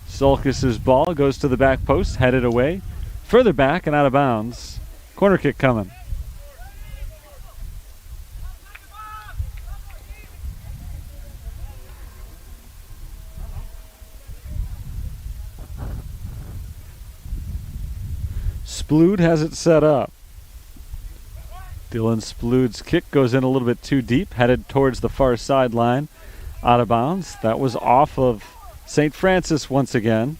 Sulkus's ball goes to the back post, headed away. Further back and out of bounds. Corner kick coming. Splood has it set up. Dylan Splood's kick goes in a little bit too deep, headed towards the far sideline, out of bounds. That was off of St. Francis once again.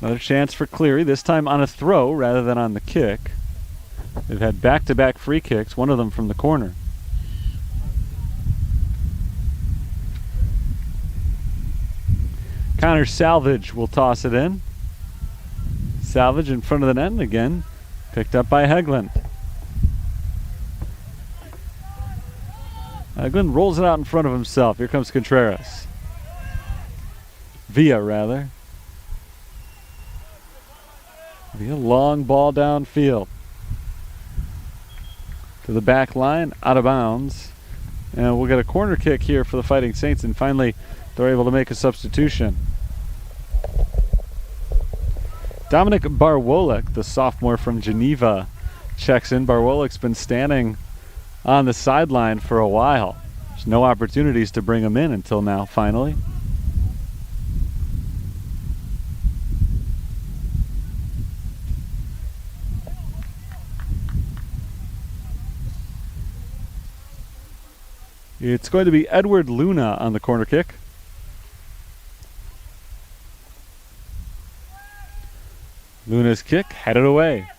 Another chance for Cleary, this time on a throw rather than on the kick. They've had back-to-back free kicks, one of them from the corner. Connor Salvage will toss it in. Salvage in front of the net, and again picked up by Hegland. Hegland rolls it out in front of himself. Here comes Contreras. Villa, rather. Villa, long ball downfield. To the back line, out of bounds. And we'll get a corner kick here for the Fighting Saints, and finally they're able to make a substitution. Dominic Barwolek, the sophomore from Geneva, checks in. Barwolek's been standing on the sideline for a while. There's no opportunities to bring him in until now, finally. It's going to be Edward Luna on the corner kick. Luna's kick headed away.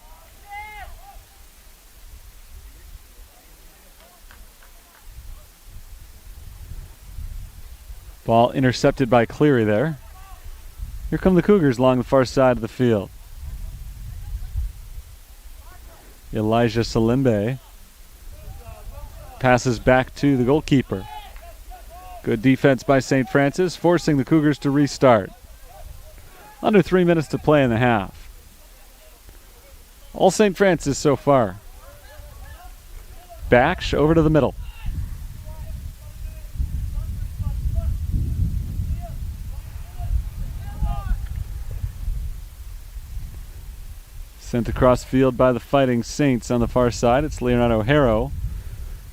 Ball intercepted by Cleary there. Here come the Cougars along the far side of the field. Elijah Salimbe passes back to the goalkeeper. Good defense by St. Francis, forcing the Cougars to restart. Under 3 minutes to play in the half. All St. Francis so far. Baksh over to the middle. Sent across field by the Fighting Saints on the far side. It's Leonardo Harrow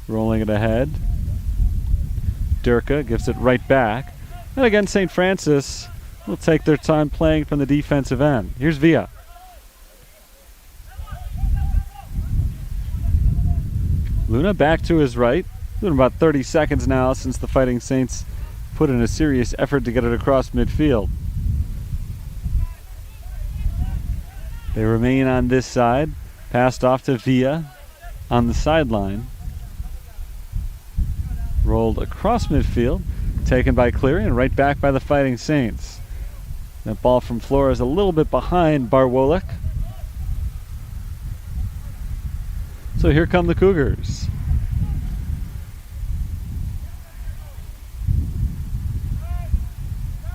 rolling it ahead. Durka gives it right back. And again, St. Francis will take their time playing from the defensive end. Here's Villa. Luna back to his right. Doing about 30 seconds now since the Fighting Saints put in a serious effort to get it across midfield. They remain on this side. Passed off to Villa on the sideline. Rolled across midfield. Taken by Cleary and right back by the Fighting Saints. That ball from Flores a little bit behind Barwolik. So here come the Cougars.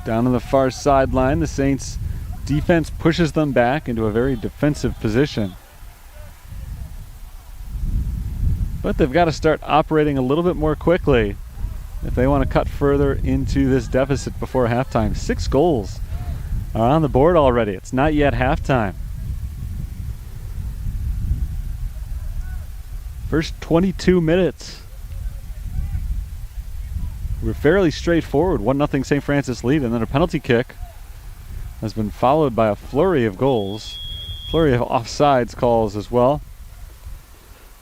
Down on the far sideline, the Saints defense pushes them back into a very defensive position. But they've got to start operating a little bit more quickly if they want to cut further into this deficit before halftime. 6 goals are on the board already. It's not yet halftime. First 22 minutes were fairly straightforward. 1-0 St. Francis lead, and then a penalty kick has been followed by a flurry of goals. Flurry of offsides calls as well.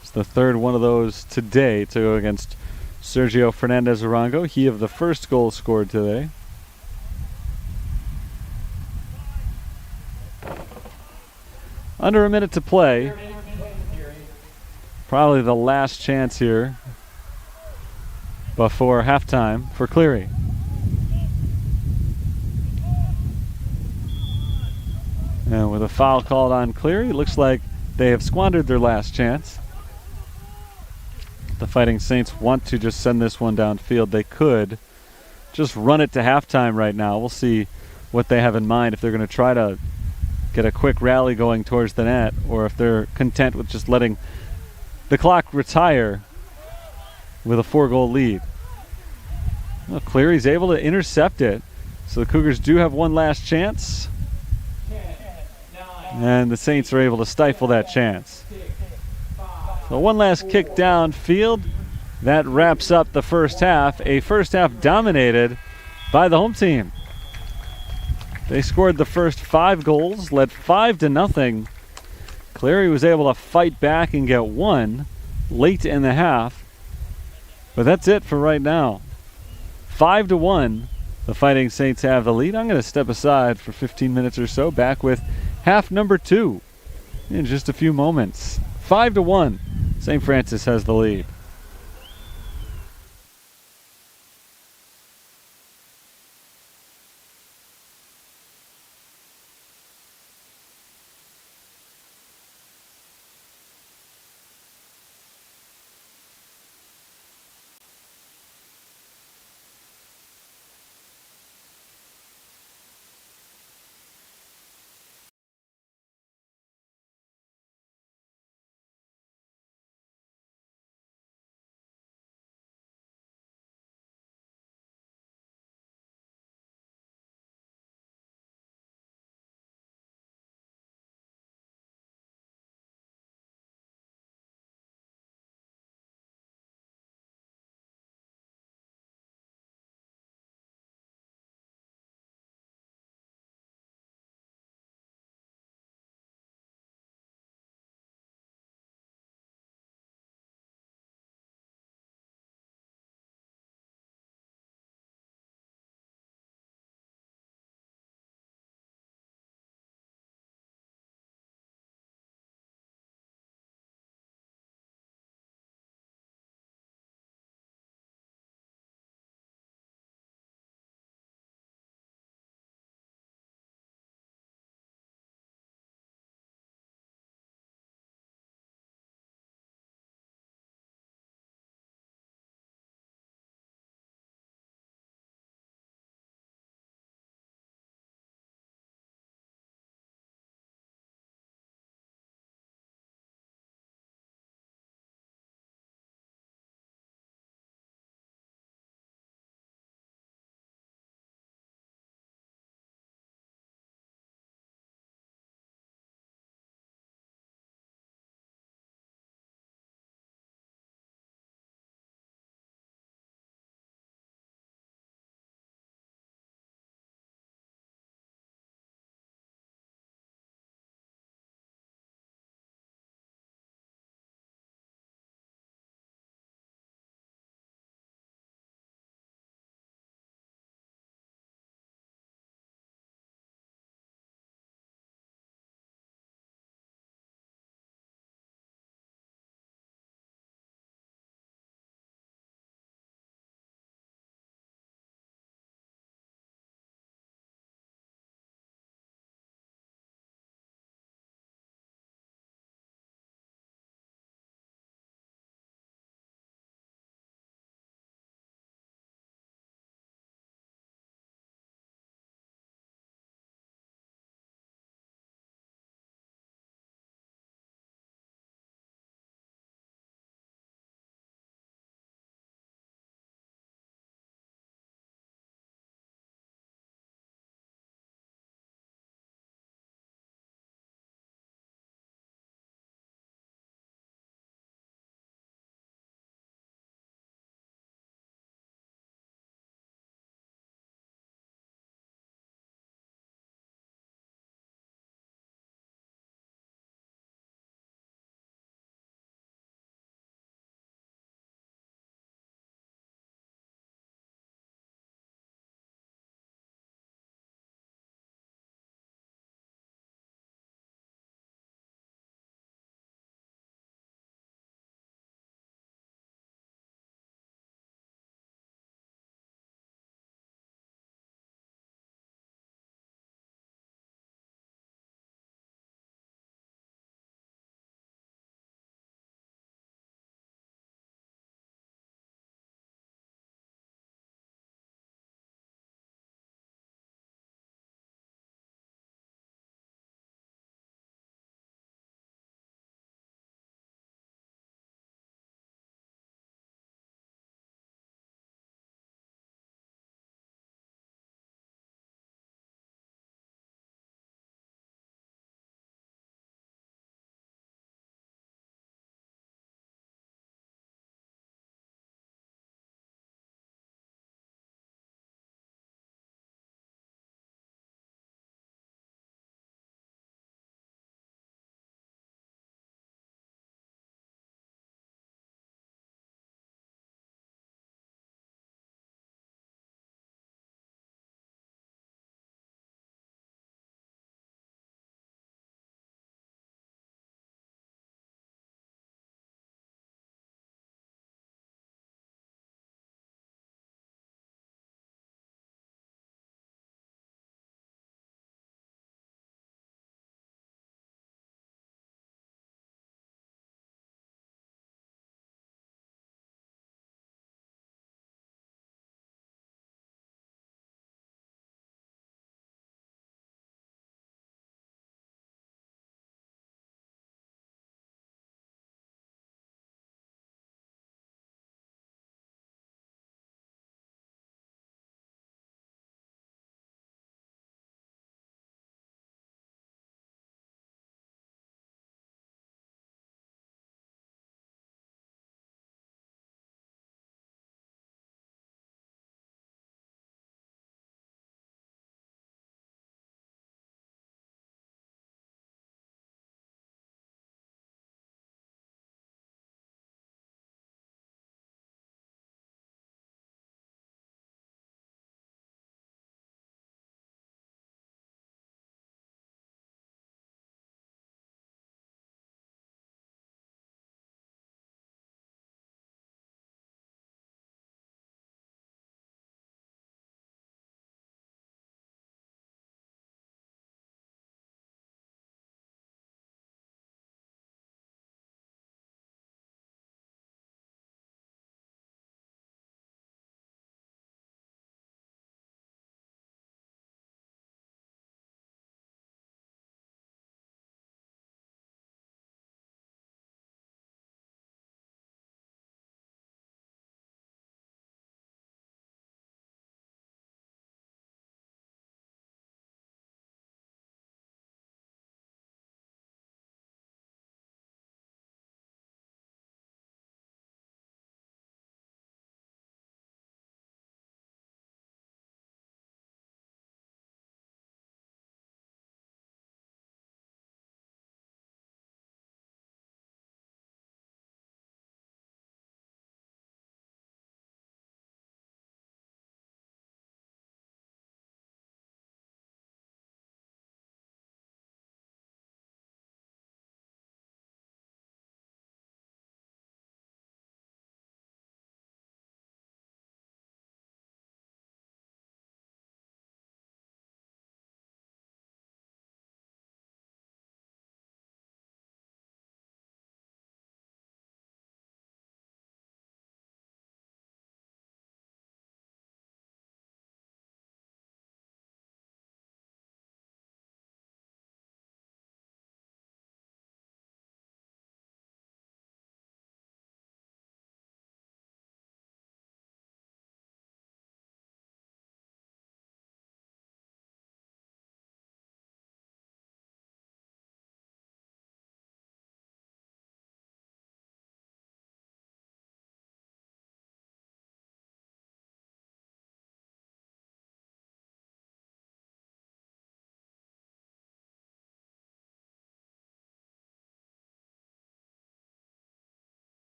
It's the third one of those today to go against Sergio Fernandez Arango. He of the first goal scored today. Under a minute to play. Probably the last chance here before halftime for Cleary. And with a foul called on Cleary, it looks like they have squandered their last chance. The Fighting Saints want to just send this one downfield. They could just run it to halftime right now. We'll see what they have in mind, if they're going to try to get a quick rally going towards the net, or if they're content with just letting the clock retire with a 4-goal lead. Well, Cleary's able to intercept it, so the Cougars do have one last chance. And the Saints are able to stifle that chance. So one last kick downfield. That wraps up the first half. A first half dominated by the home team. They scored the first 5 goals, led 5-0. Cleary was able to fight back and get one late in the half. But that's it for right now. 5-1. The Fighting Saints have the lead. I'm going to step aside for 15 minutes or so. Back with half number 2 in just a few moments. 5-1. St. Francis has the lead.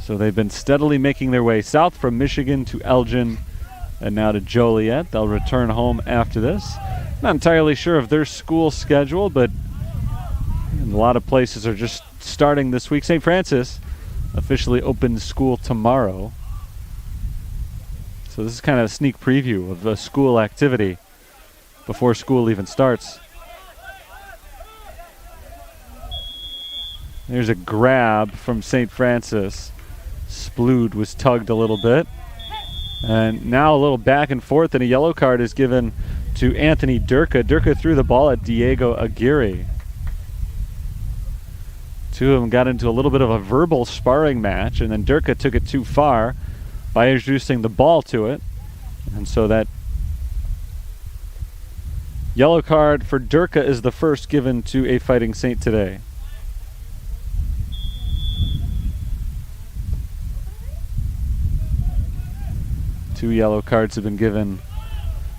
So they've been steadily making their way south from Michigan to Elgin and now to Joliet. They'll return home after this. Not entirely sure of their school schedule, but a lot of places are just starting this week. St. Francis officially opens school tomorrow. So this is kind of a sneak preview of the school activity before school even starts. There's a grab from St. Francis. Splood was tugged a little bit. And now a little back and forth, and a yellow card is given to Anthony Durka. Durka threw the ball at Diego Aguirre. Two of them got into a little bit of a verbal sparring match, and then Durka took it too far by introducing the ball to it. And so that yellow card for Durka is the first given to a Fighting Saint today. Two yellow cards have been given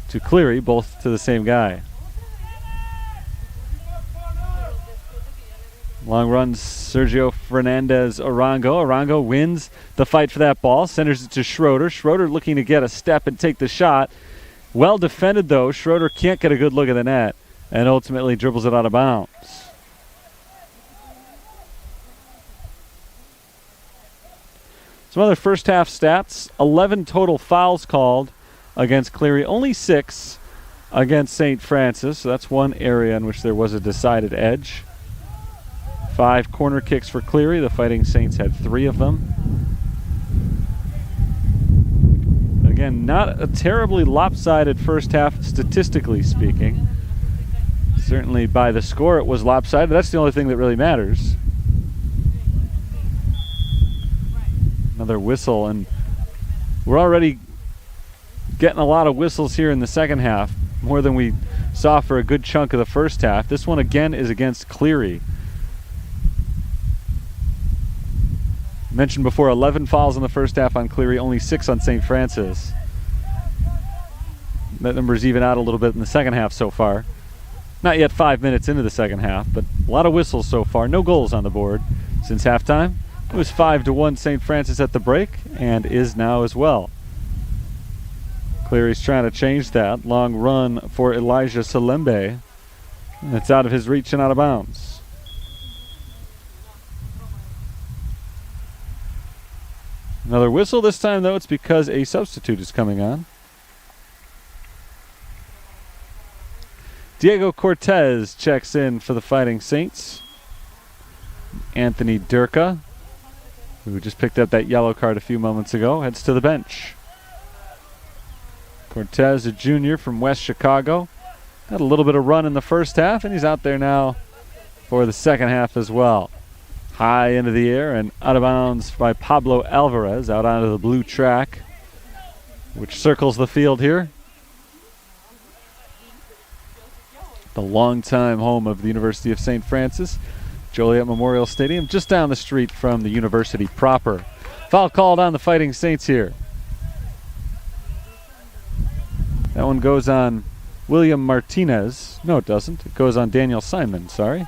to Cleary, both to the same guy. Long runs Sergio Fernandez Arango. Arango wins the fight for that ball, centers it to Schroeder. Schroeder looking to get a step and take the shot. Well defended though. Schroeder can't get a good look at the net and ultimately dribbles it out of bounds. Some other first half stats. 11 total fouls called against Cleary. Only 6 against St. Francis. So that's one area in which there was a decided edge. 5 corner kicks for Cleary. The Fighting Saints had 3 of them. Again, not a terribly lopsided first half, statistically speaking. Certainly by the score it was lopsided. That's the only thing that really matters. Another whistle, and we're already getting a lot of whistles here in the second half, more than we saw for a good chunk of the first half. This one again is against Cleary. Mentioned before, 11 fouls in the first half on Cleary, only 6 on St. Francis. That number's even out a little bit in the second half so far. Not yet 5 minutes into the second half, but a lot of whistles so far. No goals on the board since halftime. It was 5-1 St. Francis at the break, and is now as well. Cleary's trying to change that. Long run for Elijah Salembe. And it's out of his reach and out of bounds. Another whistle. This time, though, it's because a substitute is coming on. Diego Cortez checks in for the Fighting Saints. Anthony Durka, who just picked up that yellow card a few moments ago, heads to the bench. Cortez, a junior from West Chicago. Had a little bit of run in the first half, and he's out there now for the second half as well. High into the air and out of bounds by Pablo Alvarez, out onto the blue track, which circles the field here. The longtime home of the University of St. Francis, Joliet Memorial Stadium, just down the street from the university proper. Foul called on the Fighting Saints here. That one goes on William Martinez. No, it doesn't. It goes on Daniel Simon, sorry.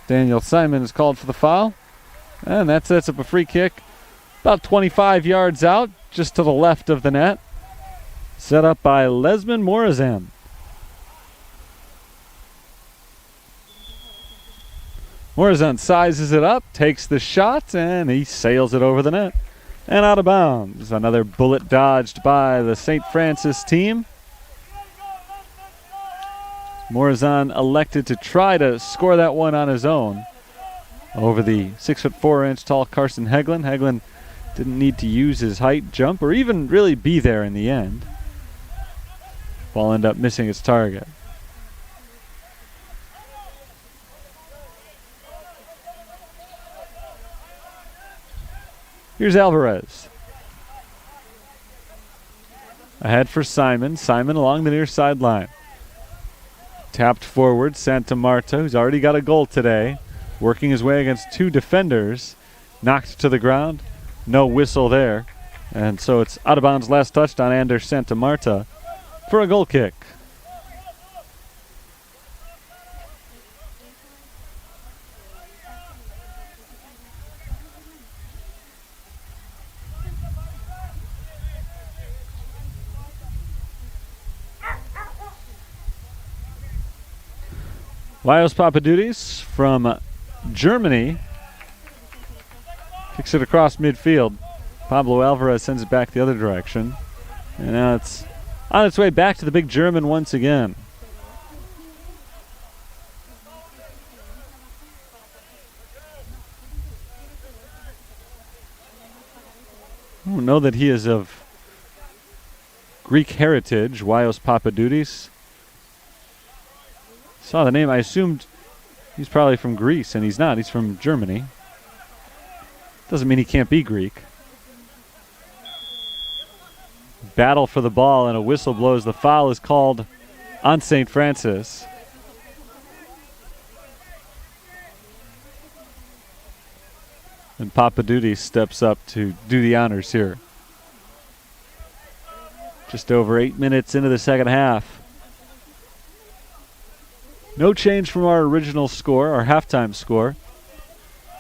Daniel Simon is called for the foul. And that sets up a free kick about 25 yards out, just to the left of the net. Set up by Lesman Morazan. Morazan sizes it up, takes the shot, and he sails it over the net and out of bounds. Another bullet dodged by the St. Francis team. Morazan elected to try to score that one on his own over the 6'4" tall Carson Hegland. Hegland didn't need to use his height, jump, or even really be there in the end. Ball ended up missing its target. Here's Alvarez. Ahead for Simon. Simon along the near sideline. Tapped forward, Santa Marta, who's already got a goal today, working his way against 2 defenders. Knocked to the ground. No whistle there. And so it's out of bounds, last touched on Anders Santa Marta for a goal kick. Lajos Papadudis from Germany kicks it across midfield. Pablo Alvarez sends it back the other direction. And now it's on its way back to the big German once again. I don't know that he is of Greek heritage, Lajos Papadudis. Saw the name, I assumed he's probably from Greece, and he's not. He's from Germany. Doesn't mean he can't be Greek. Battle for the ball, and a whistle blows. The foul is called on St. Francis. And Papadudis steps up to do the honors here. Just over 8 minutes into the second half. No change from our original score, our halftime score.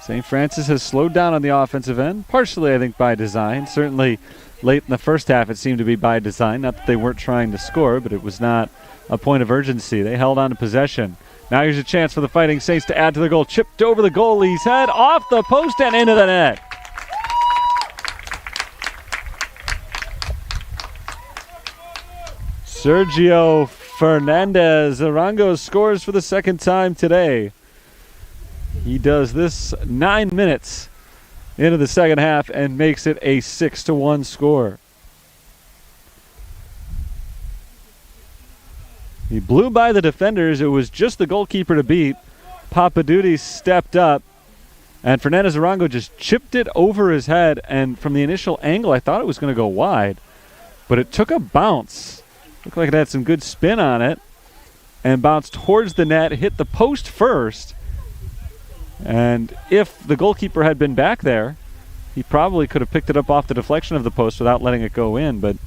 St. Francis has slowed down on the offensive end, partially I think by design. Certainly late in the first half it seemed to be by design. Not that they weren't trying to score, but it was not a point of urgency. They held on to possession. Now here's a chance for the Fighting Saints to add to the goal. Chipped over the goalie's head, off the post and into the net. Sergio Fernandez Arango scores for the second time today. He does this 9 minutes into the second half and makes it a 6-1 score. He blew by the defenders. It was just the goalkeeper to beat. Papadudis stepped up, and Fernandez Arango just chipped it over his head. And from the initial angle, I thought it was going to go wide, but it took a bounce. Looked like it had some good spin on it, and bounced towards the net, hit the post first. And if the goalkeeper had been back there, he probably could have picked it up off the deflection of the post without letting it go in. But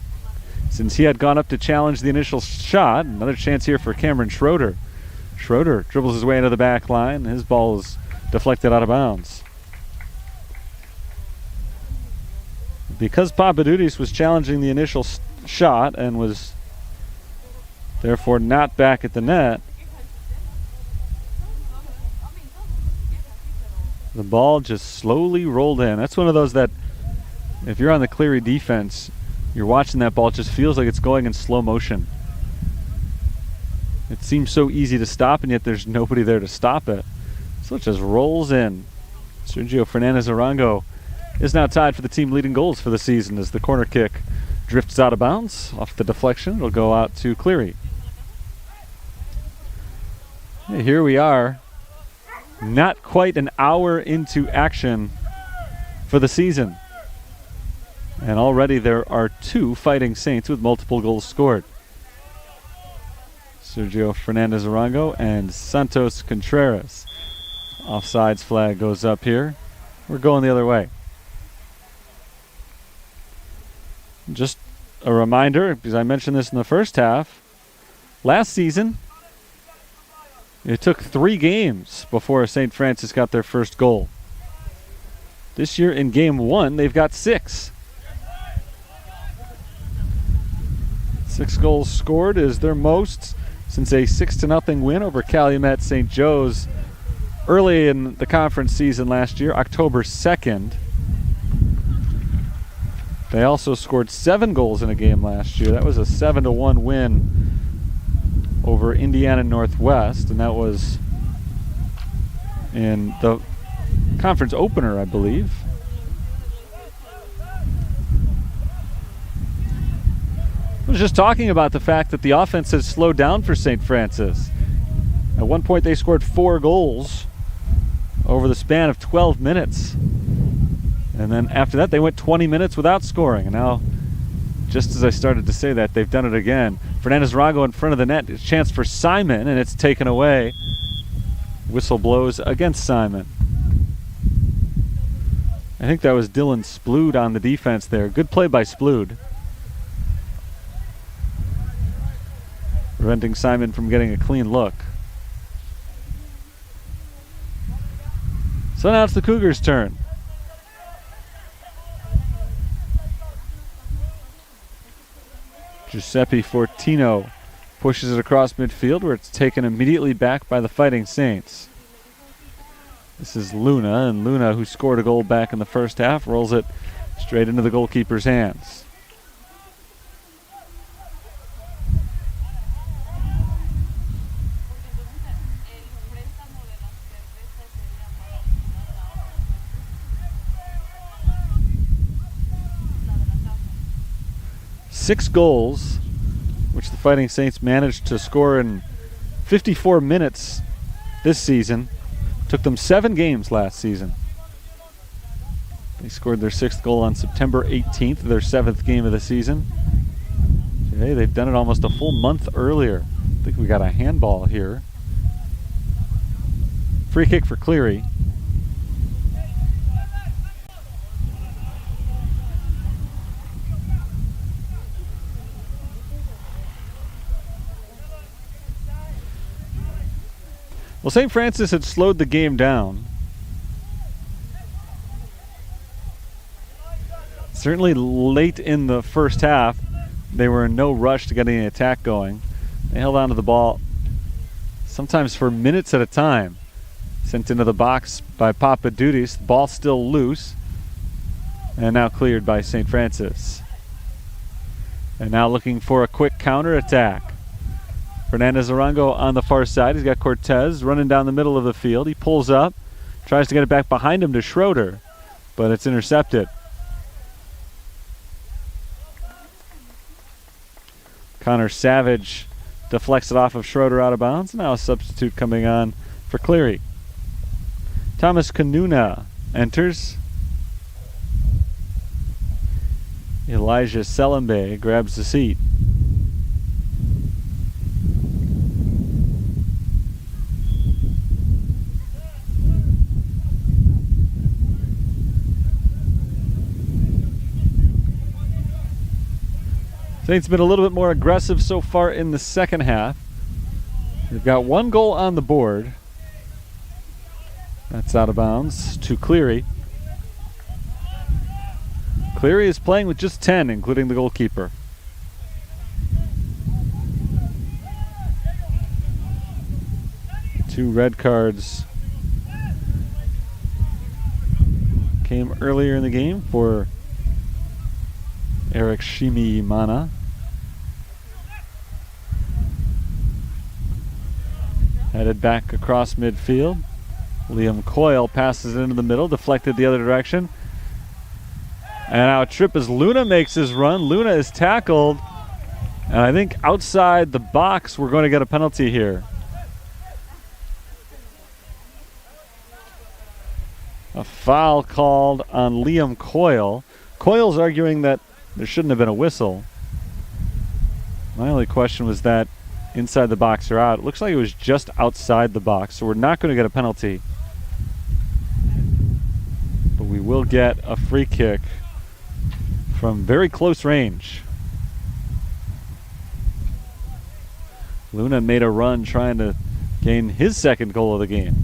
since he had gone up to challenge the initial shot, another chance here for Cameron Schroeder. Schroeder dribbles his way into the back line. His ball is deflected out of bounds. Because Papadudis was challenging the initial shot and was therefore not back at the net, the ball just slowly rolled in. That's one of those that if you're on the Cleary defense, you're watching that ball, it just feels like it's going in slow motion. It seems so easy to stop, and yet there's nobody there to stop it. So it just rolls in. Sergio Fernandez Arango is now tied for the team leading goals for the season as the corner kick drifts out of bounds off the deflection. It'll go out to Cleary. Hey, here we are, not quite an hour into action for the season. And already there are two Fighting Saints with multiple goals scored. Sergio Fernandez Arango and Santos Contreras. Offsides flag goes up here. We're going the other way. Just a reminder, because I mentioned this in the first half, last season it took 3 games before St. Francis got their first goal. This year in game 1 they've got 6. 6 goals scored is their most since a 6-0 win over Calumet St. Joe's early in the conference season last year, October 2nd. They also scored 7 goals in a game last year. That was a 7-1 win over Indiana Northwest, and that was in the conference opener, I believe. I was just talking about the fact that the offense has slowed down for St. Francis. At one point they scored 4 goals over the span of 12 minutes. And then after that they went 20 minutes without scoring. And now, just as I started to say that, they've done it again. Fernandez Arango in front of the net. A chance for Simon, and it's taken away. Whistle blows against Simon. I think that was Dylan Splood on the defense there. Good play by Splood, preventing Simon from getting a clean look. So now it's the Cougars' turn. Giuseppe Fortino Pushes it across midfield where it's taken immediately back by the Fighting Saints. This is Luna, and Luna, who scored a goal back in the first half, rolls it straight into the goalkeeper's hands. Six goals, which the Fighting Saints managed to score in 54 minutes this season. Took them 7 games last season. They scored their 6th goal on September 18th, their 7th game of the season. Today they've done it almost a full month earlier. I think we got a handball here. Free kick for Cleary. Well, St. Francis had slowed the game down. Certainly late in the first half, they were in no rush to get any attack going. They held on to the ball sometimes for minutes at a time. Sent into the box by Papadudis. The ball still loose. And now cleared by St. Francis. And now looking for a quick counter attack. Fernandez Arango on the far side. He's got Cortez running down the middle of the field. He pulls up, tries to get it back behind him to Schroeder, but it's intercepted. Connor Savage deflects it off of Schroeder out of bounds. Now a substitute coming on for Cleary. Thomas Kanuna enters. Elijah Selembe grabs the seat. Saints been a little bit more aggressive so far in the second half. They've got 1 goal on the board. That's out of bounds to Cleary. Cleary is playing with just 10, including the goalkeeper. Two red cards came earlier in the game for Eric Shimimana. Headed back across midfield. Liam Coyle passes it into the middle, deflected the other direction. And now a trip as Luna makes his run. Luna is tackled. And I think outside the box we're going to get a penalty here. A foul called on Liam Coyle. Coyle's arguing that there shouldn't have been a whistle. My only question was that inside the box or out. It looks like it was just outside the box, so we're not going to get a penalty. But we will get a free kick from very close range. Luna made a run trying to gain his 2nd goal of the game.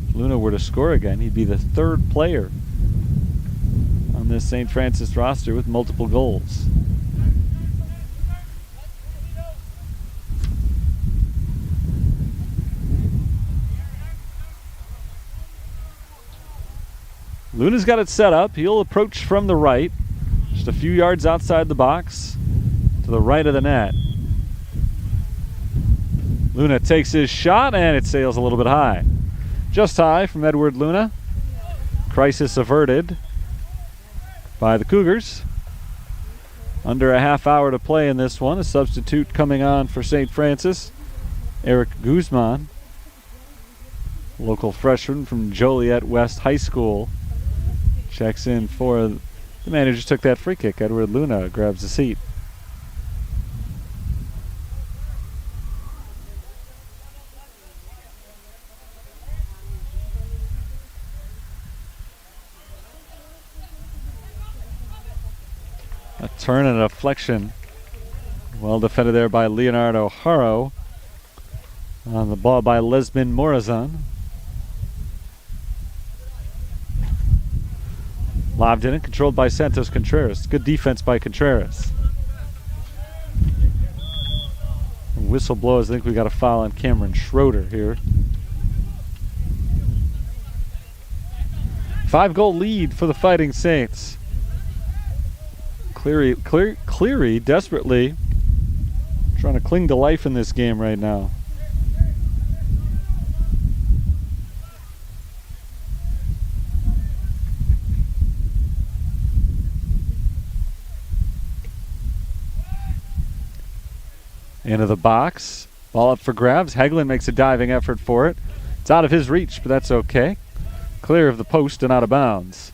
If Luna were to score again, he'd be the 3rd player on this St. Francis roster with multiple goals. Luna's got it set up. He'll approach from the right, just a few yards outside the box, to the right of the net. Luna takes his shot, and it sails a little bit high. Just high from Edward Luna. Crisis averted by the Cougars. Under a half hour to play in this one. A substitute coming on for St. Francis, Eric Guzman, local freshman from Joliet West High School, checks in for the man who just took that free kick. Edward Luna grabs the seat. A turn and a deflection. Well defended there by Leonardo Haro. On the ball by Lesmin Morazan. Lobbed in and controlled by Santos Contreras. Good defense by Contreras. whistle blows, I think we got a foul on Cameron Schroeder here. 5-goal lead for the Fighting Saints. Cleary desperately trying to cling to life in this game right now. Into the box. Ball up for grabs. Hegland makes a diving effort for it. It's out of his reach, but that's okay. Clear of the post and out of bounds.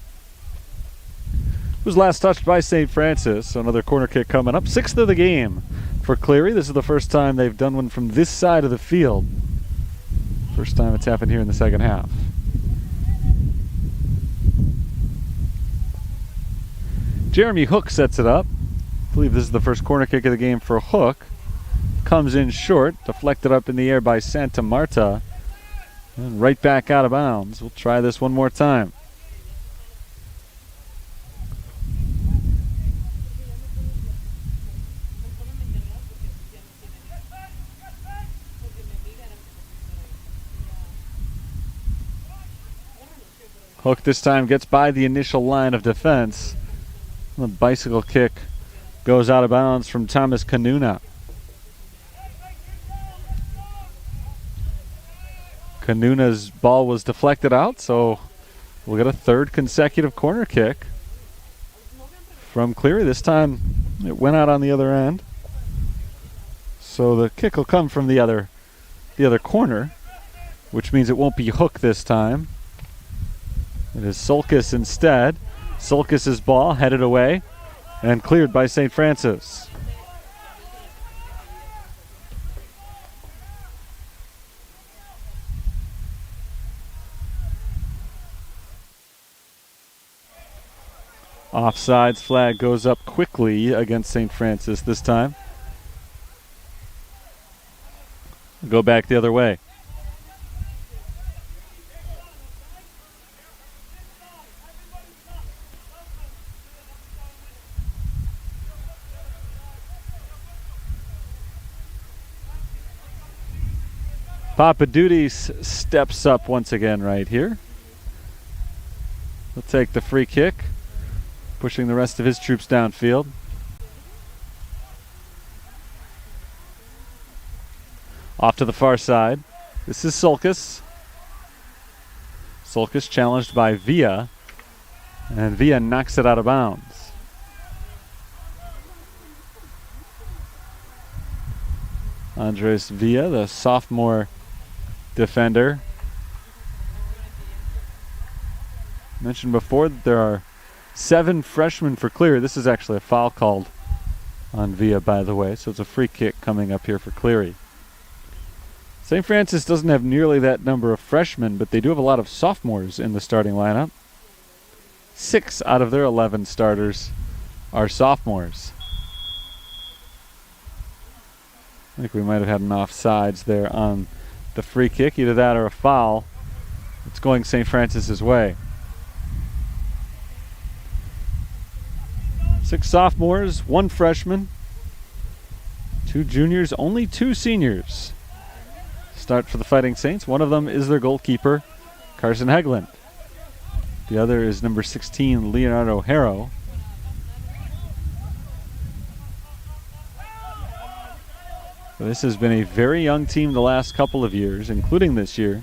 It was last touched by St. Francis. So another corner kick coming up. 6th of the game for Cleary. This is the first time they've done one from this side of the field. First time it's happened here in the second half. Jeremy Hook sets it up. I believe this is the first corner kick of the game for Hook. Comes in short, deflected up in the air by Santa Marta, and right back out of bounds. We'll try this one more time. Hook this time gets by the initial line of defense. The bicycle kick goes out of bounds from Thomas Kanuna. Kanuna's ball was deflected out, so we'll get a third consecutive corner kick from Cleary. This time it went out on the other end. So the kick will come from the other corner, which means it won't be Hook this time. It is Sulkis instead. Sulkis's ball headed away and cleared by St. Francis. Offsides flag goes up quickly against St. Francis this time. Go back the other way. Papadudis steps up once again right here. He'll take the free kick, pushing the rest of his troops downfield. Off to the far side. This is Sulkis. Sulkis challenged by Villa, and Villa knocks it out of bounds. Andres Villa, the sophomore defender. Mentioned before that there are 7 freshmen for Cleary. This is actually a foul called on Villa, by the way, so it's a free kick coming up here for Cleary. St. Francis doesn't have nearly that number of freshmen, but they do have a lot of sophomores in the starting lineup. 6 out of their 11 starters are sophomores. I think we might have had an offsides there on the free kick, either that or a foul. It's going St. Francis's way. 6 sophomores, 1 freshman, 2 juniors, only 2 seniors. Start for the Fighting Saints. One of them is their goalkeeper, Carson Hegland. The other is number 16, Leonardo Harrow. So this has been a very young team the last couple of years, including this year,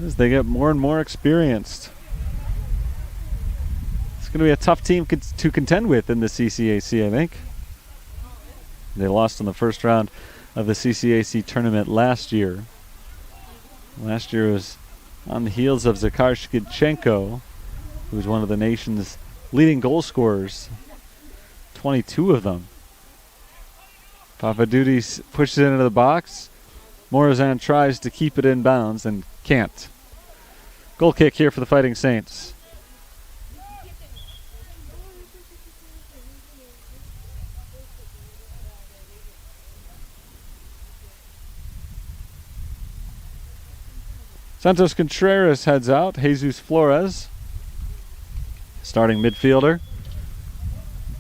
as they get more and more experienced. It's going to be a tough team to contend with in the CCAC, I think. They lost in the first round of the CCAC tournament last year. Last year was on the heels of Zakhar Shkidchenko, who was one of the nation's leading goal scorers, 22 of them. Papadudis pushes it into the box. Morazan tries to keep it in bounds and can't. Goal kick here for the Fighting Saints. Santos Contreras heads out. Jesus Flores, starting midfielder,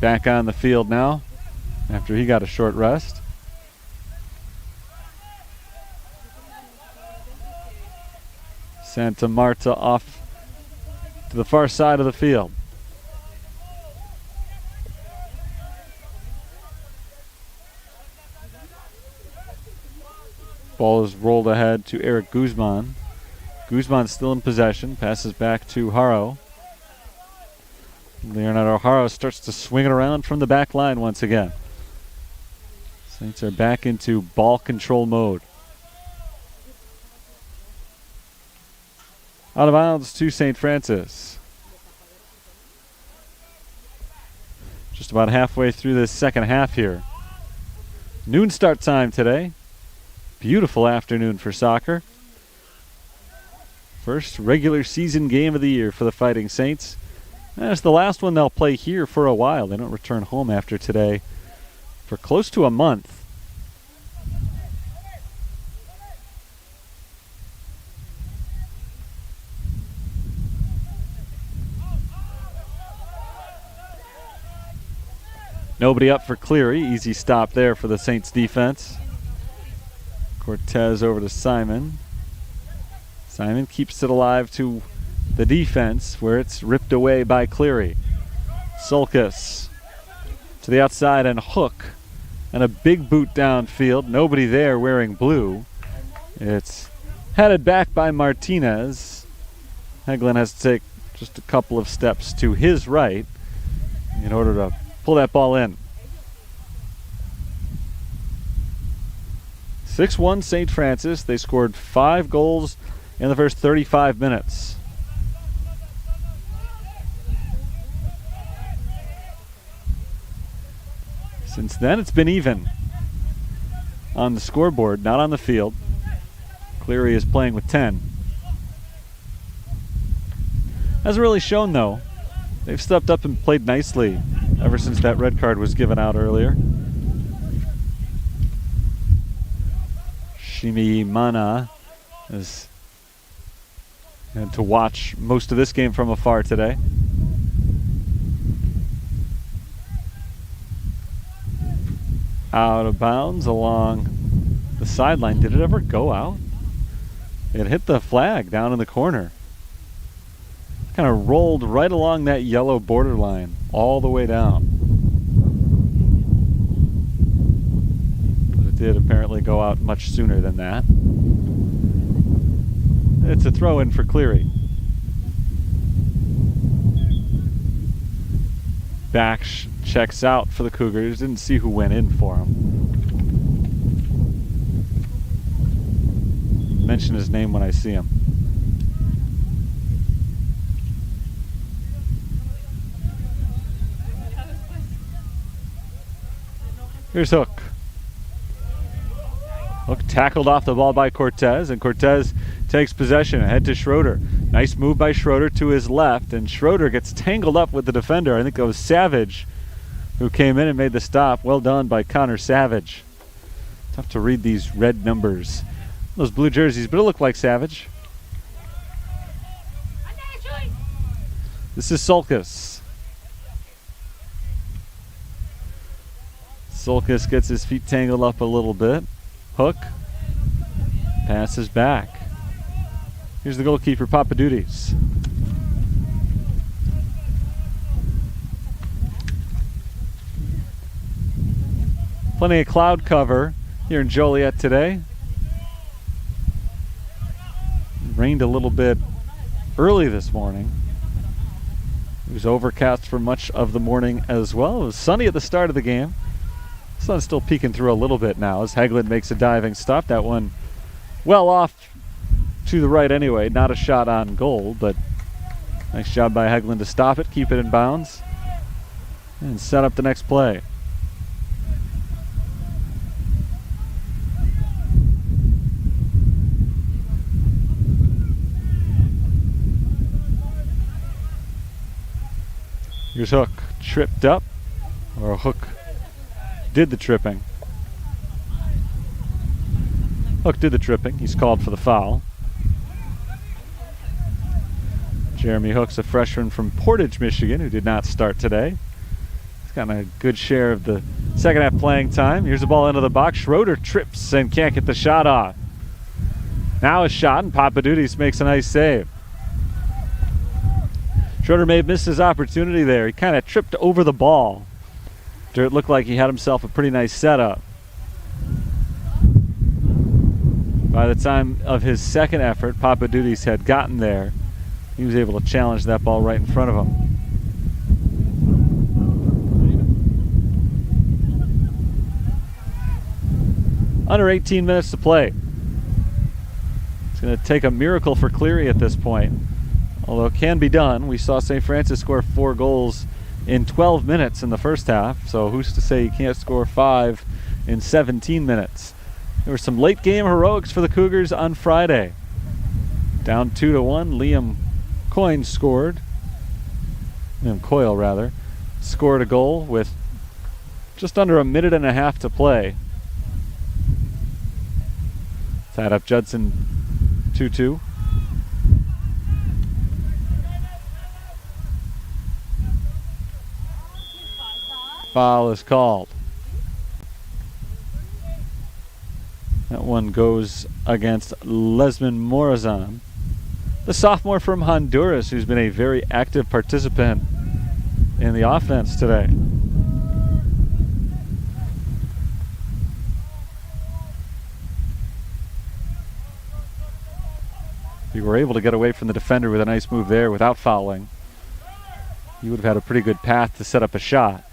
back on the field now after he got a short rest. Santa Marta off to the far side of the field. Ball is rolled ahead to Eric Guzman. Guzman still in possession. Passes back to Haro. Leonardo Haro starts to swing it around from the back line once again. Saints are back into ball control mode. Out of bounds to St. Francis. Just about halfway through this second half here. Noon start time today. Beautiful afternoon for soccer. First regular season game of the year for the Fighting Saints. And it's the last one they'll play here for a while. They don't return home after today for close to a month. Nobody up for Cleary. Easy stop there for the Saints defense. Cortez over to Simon. Simon keeps it alive to the defense where it's ripped away by Cleary. Sulkus to the outside and Hook. And a big boot downfield. Nobody there wearing blue. It's headed back by Martinez. Heglin has to take just a couple of steps to his right in order to pull that ball in. 6-1 St. Francis. They scored 5 goals in the first 35 minutes. Since then, it's been even on the scoreboard, not on the field. Cleary is playing with 10. Hasn't really shown, though. They've stepped up and played nicely ever since that red card was given out earlier. Shimimana has had to watch most of this game from afar today. Out of bounds along the sideline. Did it ever go out? It hit the flag down in the corner. Kind of rolled right along that yellow borderline all the way down. But it did apparently go out much sooner than that. It's a throw-in for Cleary. Back checks out for the Cougars. Didn't see who went in for him. Mention his name when I see him. Here's Hook. Hook tackled off the ball by Cortez, and Cortez takes possession ahead to Schroeder. Nice move by Schroeder to his left, and Schroeder gets tangled up with the defender. I think it was Savage who came in and made the stop. Well done by Connor Savage. Tough to read these red numbers. Those blue jerseys, but it looked like Savage. This is Sulkus. Sulkus gets his feet tangled up a little bit. Hook passes back. Here's the goalkeeper, Papadudis. Plenty of cloud cover here in Joliet today. It rained a little bit early this morning. It was overcast for much of the morning as well. It was sunny at the start of the game. Sun's still peeking through a little bit now as Heglin makes a diving stop. That one well off to the right anyway. Not a shot on goal, but nice job by Heglin to stop it, keep it in bounds, and set up the next play. Here's Hook, tripped up, or Hook did the tripping. Hook did the tripping. He's called for the foul. Jeremy Hook's a freshman from Portage, Michigan, who did not start today. He's gotten a good share of the second half playing time. Here's the ball into the box. Schroeder trips and can't get the shot off. Now a shot, and Papadudis makes a nice save. Schroeder may have missed his opportunity there. He kind of tripped over the ball. It looked like he had himself a pretty nice setup. By the time of his second effort, Papadudis had gotten there. He was able to challenge that ball right in front of him. Under 18 minutes to play. It's going to take a miracle for Cleary at this point. Although it can be done. We saw St. Francis score 4 goals in 12 minutes in the first half. So who's to say you can't score 5 in 17 minutes? There were some late game heroics for the Cougars on Friday. Down 2-1, Liam Coyle scored a goal with just under a minute and a half to play. Tied up Judson 2-2. Foul is called. That one goes against Lesman Morazan, the sophomore from Honduras, who's been a very active participant in the offense today. If you were able to get away from the defender with a nice move there without fouling, you would have had a pretty good path to set up a shot.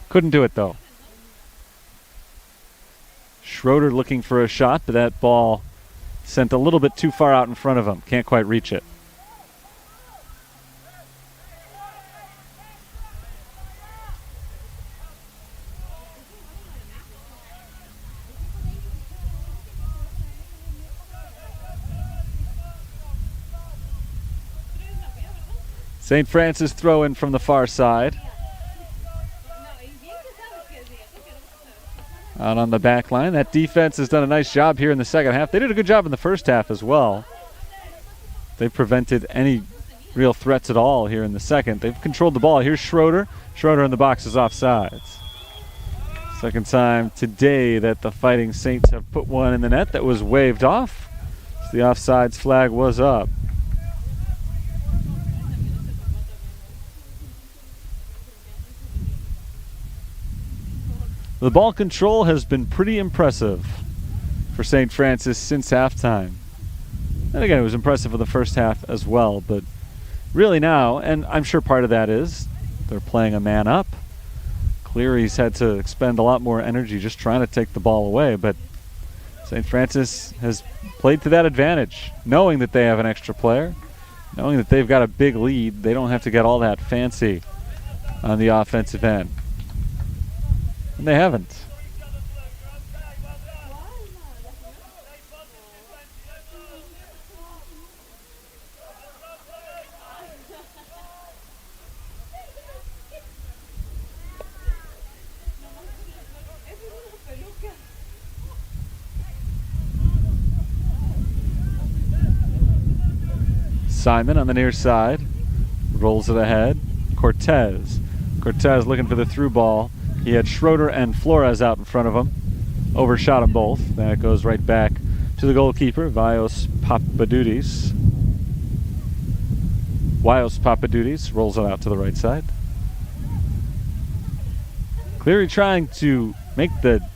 Couldn't do it though. Schroeder looking for a shot, but that ball sent a little bit too far out in front of him. Can't quite reach it. St. Francis throw in from the far side. Out on the back line. That defense has done a nice job here in the second half. They did a good job in the first half as well. They prevented any real threats at all here in the second. They've controlled the ball. Here's Schroeder. Schroeder in the box is offsides. Second time today that the Fighting Saints have put one in the net that was waved off. So the offsides flag was up. The ball control has been pretty impressive for St. Francis since halftime. And again, it was impressive for the first half as well, but really now, and I'm sure part of that is they're playing a man up. Cleary's had to expend a lot more energy just trying to take the ball away, but St. Francis has played to that advantage, knowing that they have an extra player, knowing that they've got a big lead. They don't have to get all that fancy on the offensive end. And they haven't. Simon on the near side rolls it ahead. Cortez looking for the through ball. He had Schroeder and Flores out in front of him. Overshot them both. Then it goes right back to the goalkeeper, Vios Papadudis. Rolls it out to the right side. Cleary trying to make the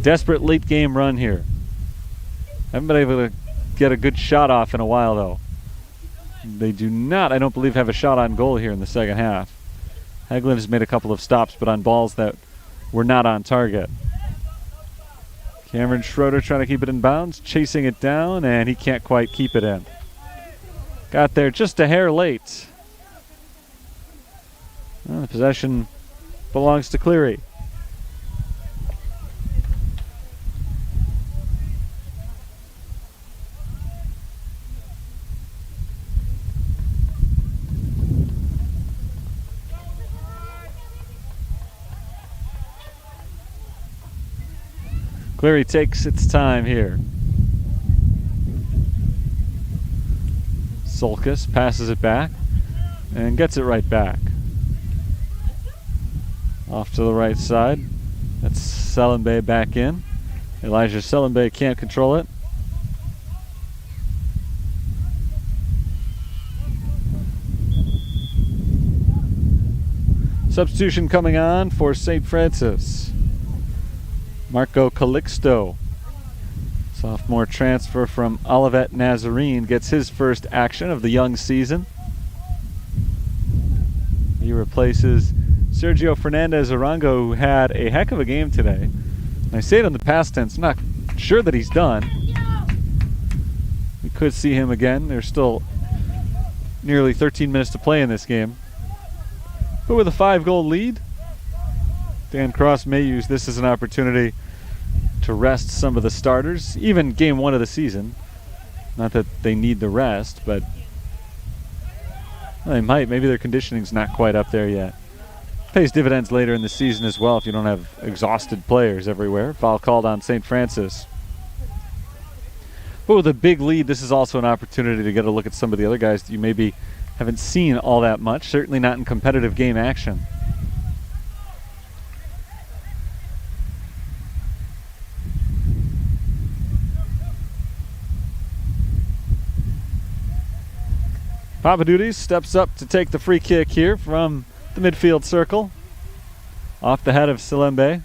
desperate late game run here. Haven't been able to get a good shot off in a while though. They do not, I don't believe, have a shot on goal here in the second half. Hagelin has made a couple of stops, but on balls that were not on target. Cameron Schroeder trying to keep it in bounds, chasing it down, and he can't quite keep it in. Got there just a hair late. Well, the possession belongs to Cleary. Cleary takes its time here. Solkis passes it back and gets it right back. Off to the right side. That's Selenbay back in. Elijah Selenbay can't control it. Substitution coming on for St. Francis. Marco Calixto, sophomore transfer from Olivet Nazarene, gets his first action of the young season. He replaces Sergio Fernandez Arango, who had a heck of a game today. And I say it in the past tense, I'm not sure that he's done. We could see him again. There's still nearly 13 minutes to play in this game. But with a 5-goal lead, Dan Cross may use this as an opportunity to rest some of the starters, even game 1 of the season. Not that they need the rest, but well, they might. Maybe their conditioning's not quite up there yet. Pays dividends later in the season as well if you don't have exhausted players everywhere. Foul called on St. Francis. But with a big lead, this is also an opportunity to get a look at some of the other guys that you maybe haven't seen all that much, certainly not in competitive game action. Papadudis steps up to take the free kick here from the midfield circle. Off the head of Silembe.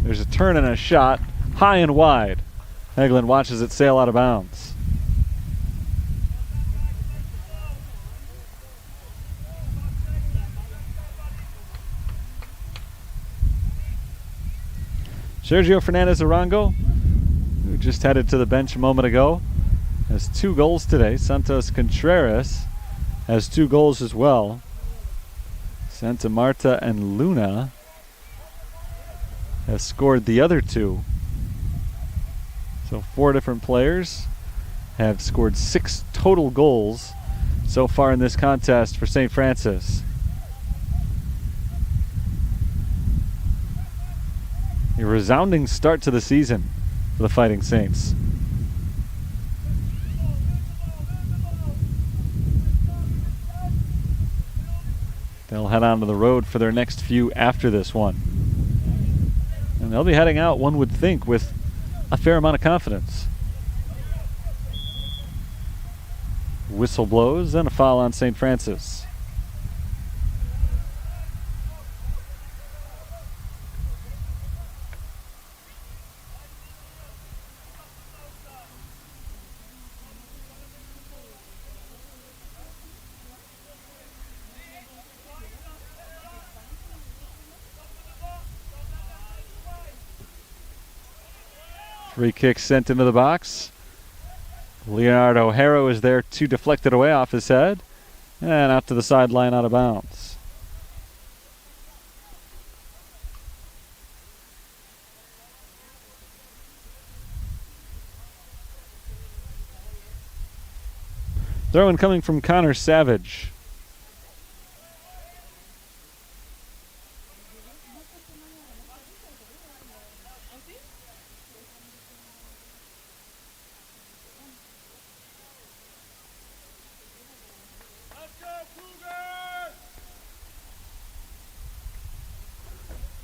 There's a turn and a shot, high and wide. Hagelin watches it sail out of bounds. Sergio Fernandez Arango, who just headed to the bench a moment ago, has 2 goals today. Santos Contreras has 2 goals as well. Santa Marta and Luna have scored the other 2. So 4 different players have scored 6 total goals so far in this contest for St. Francis. A resounding start to the season for the Fighting Saints. They'll head onto the road for their next few after this one. And they'll be heading out, one would think, with a fair amount of confidence. Whistle blows and a foul on St. Francis. Free kick sent into the box. Leonardo Harrow is there to deflect it away off his head. And out to the sideline, out of bounds. Throw-in coming from Connor Savage.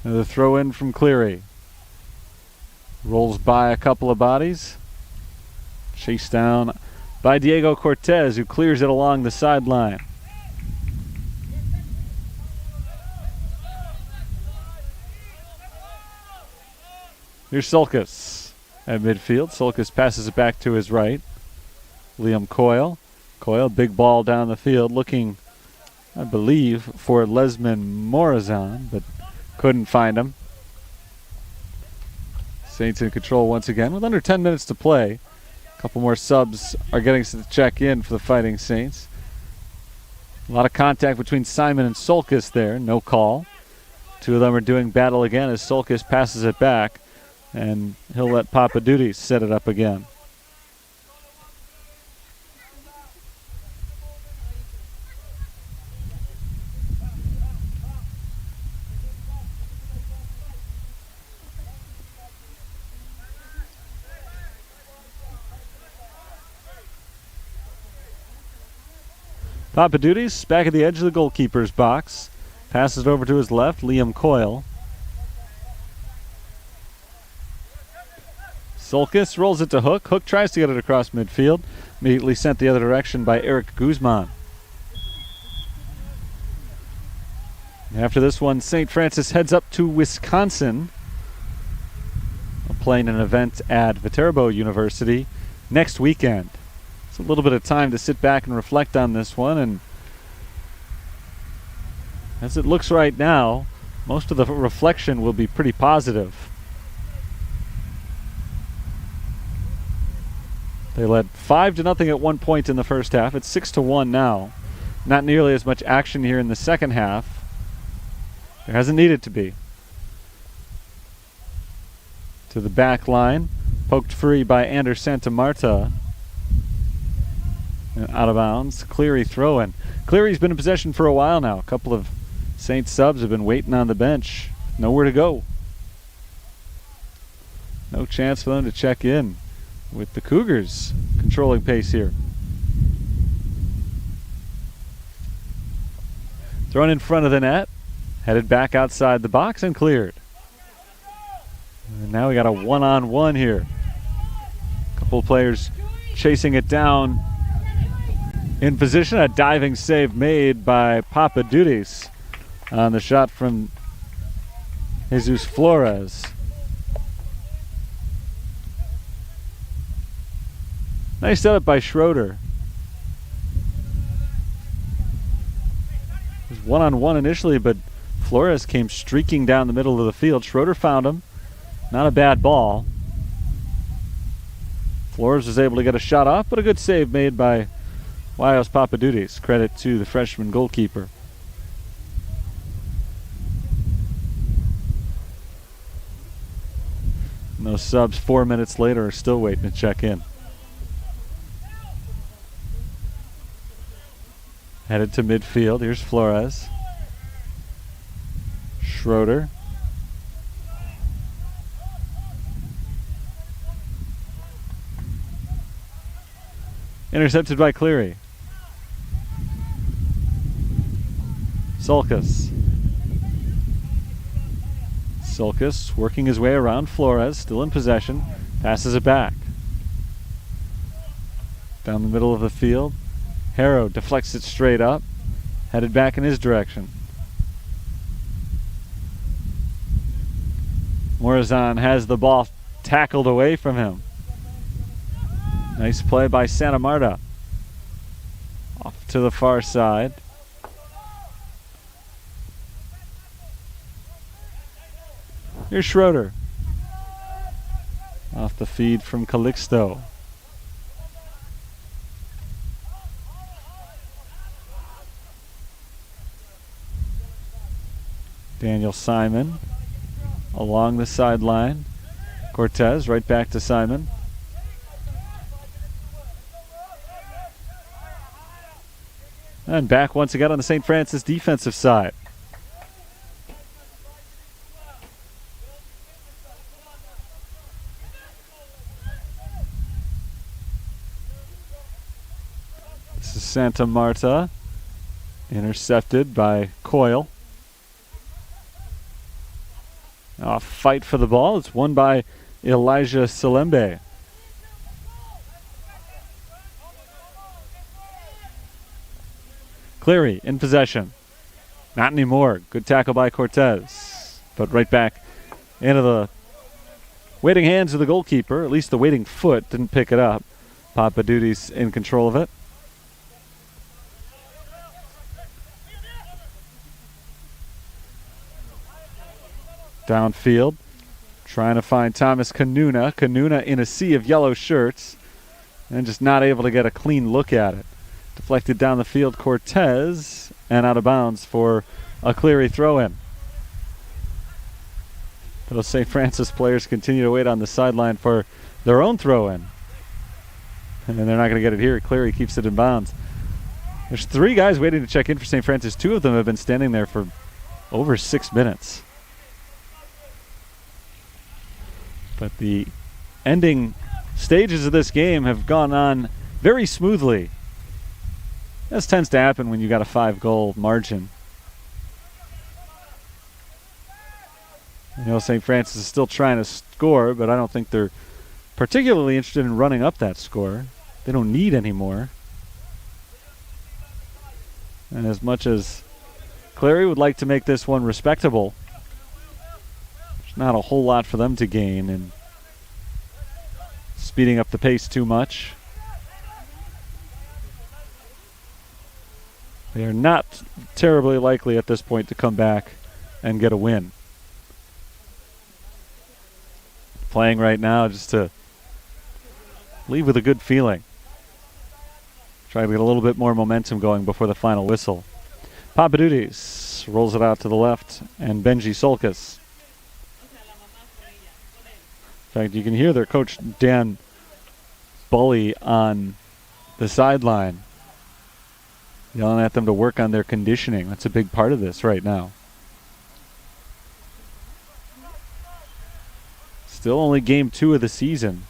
Another throw in from Cleary. Rolls by a couple of bodies. Chased down by Diego Cortez, who clears it along the sideline. Here's Sulkus at midfield. Sulkus passes it back to his right. Liam Coyle. Coyle, big ball down the field, looking, I believe, for Lesman Morazan, but couldn't find him. Saints in control once again with under 10 minutes to play. A couple more subs are getting to check in for the Fighting Saints. A lot of contact between Simon and Sulkus there. No call. 2 of them are doing battle again as Sulkus passes it back, and he'll let Papadudis set it up again. Papadudis back at the edge of the goalkeeper's box. Passes it over to his left, Liam Coyle. Sulkus rolls it to Hook. Hook tries to get it across midfield. Immediately sent the other direction by Eric Guzman. After this one, St. Francis heads up to Wisconsin, playing an event at Viterbo University next weekend. It's a little bit of time to sit back and reflect on this one, and as it looks right now, most of the reflection will be pretty positive. They led 5-0 at one point in the first half. It's 6-1 now. Not nearly as much action here in the second half. There hasn't needed to be. To the back line, poked free by Anders Santa Marta. And out of bounds, Cleary throw-in. Cleary's been in possession for a while now. A couple of Saints subs have been waiting on the bench. Nowhere to go. No chance for them to check in, with the Cougars controlling pace here. Thrown in front of the net, headed back outside the box and cleared. And now we got a one-on-one here. A couple of players chasing it down in position. A diving save made by Papadudis on the shot from Jesus Flores. Nice setup by Schroeder. It was one-on-one initially, but Flores came streaking down the middle of the field. Schroeder found him. Not a bad ball. Flores was able to get a shot off, but a good save made by Waios Papadudis. Credit to the freshman goalkeeper. And those subs 4 minutes later are still waiting to check in. Headed to midfield. Here's Flores. Schroeder. Intercepted by Cleary. Sulcas. Sulcas working his way around Flores, still in possession. Passes it back. Down the middle of the field. Harrow deflects it straight up. Headed back in his direction. Morazan has the ball tackled away from him. Nice play by Santa Marta. Off to the far side. Here's Schroeder. Off the feed from Calixto. Daniel Simon along the sideline. Cortez right back to Simon. And back once again on the St. Francis defensive side. This is Santa Marta. Intercepted by Coyle. A fight for the ball. It's won by Elijah Salembe. Cleary in possession. Not anymore. Good tackle by Cortez. But right back into the waiting hands of the goalkeeper. At least the waiting foot didn't pick it up. Papadudis in control of it. Downfield. Trying to find Thomas Kanuna. Kanuna in a sea of yellow shirts. And just not able to get a clean look at it. Deflected down the field, Cortez, and out of bounds for a Cleary throw-in. Those St. Francis players continue to wait on the sideline for their own throw-in. And they're not going to get it here. Cleary keeps it in bounds. There's 3 guys waiting to check in for St. Francis. 2 of them have been standing there for over 6 minutes. But the ending stages of this game have gone on very smoothly. This tends to happen when you got a 5-goal margin. You know, St. Francis is still trying to score, but I don't think they're particularly interested in running up that score. They don't need any more. And as much as Cleary would like to make this one respectable. There's not a whole lot for them to gain in speeding up the pace too much. They are not terribly likely at this point to come back and get a win. Playing right now just to leave with a good feeling. Try to get a little bit more momentum going before the final whistle. Papadudis rolls it out to the left, and Benji Solkis. In fact, you can hear their coach Dan Bully on the sideline yelling at them to work on their conditioning. That's a big part of this right now. Still only game 2 of the season.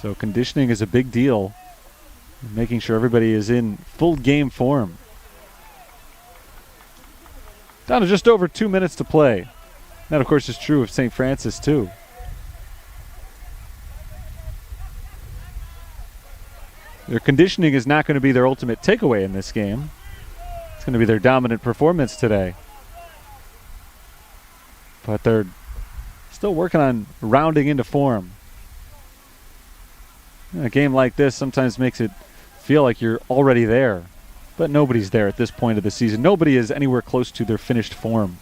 So conditioning is a big deal. Making sure everybody is in full game form. Down to just over 2 minutes to play. That, of course, is true of St. Francis, too. Their conditioning is not going to be their ultimate takeaway in this game. It's going to be their dominant performance today. But they're still working on rounding into form. A game like this sometimes makes it feel like you're already there. But nobody's there at this point of the season. Nobody is anywhere close to their finished form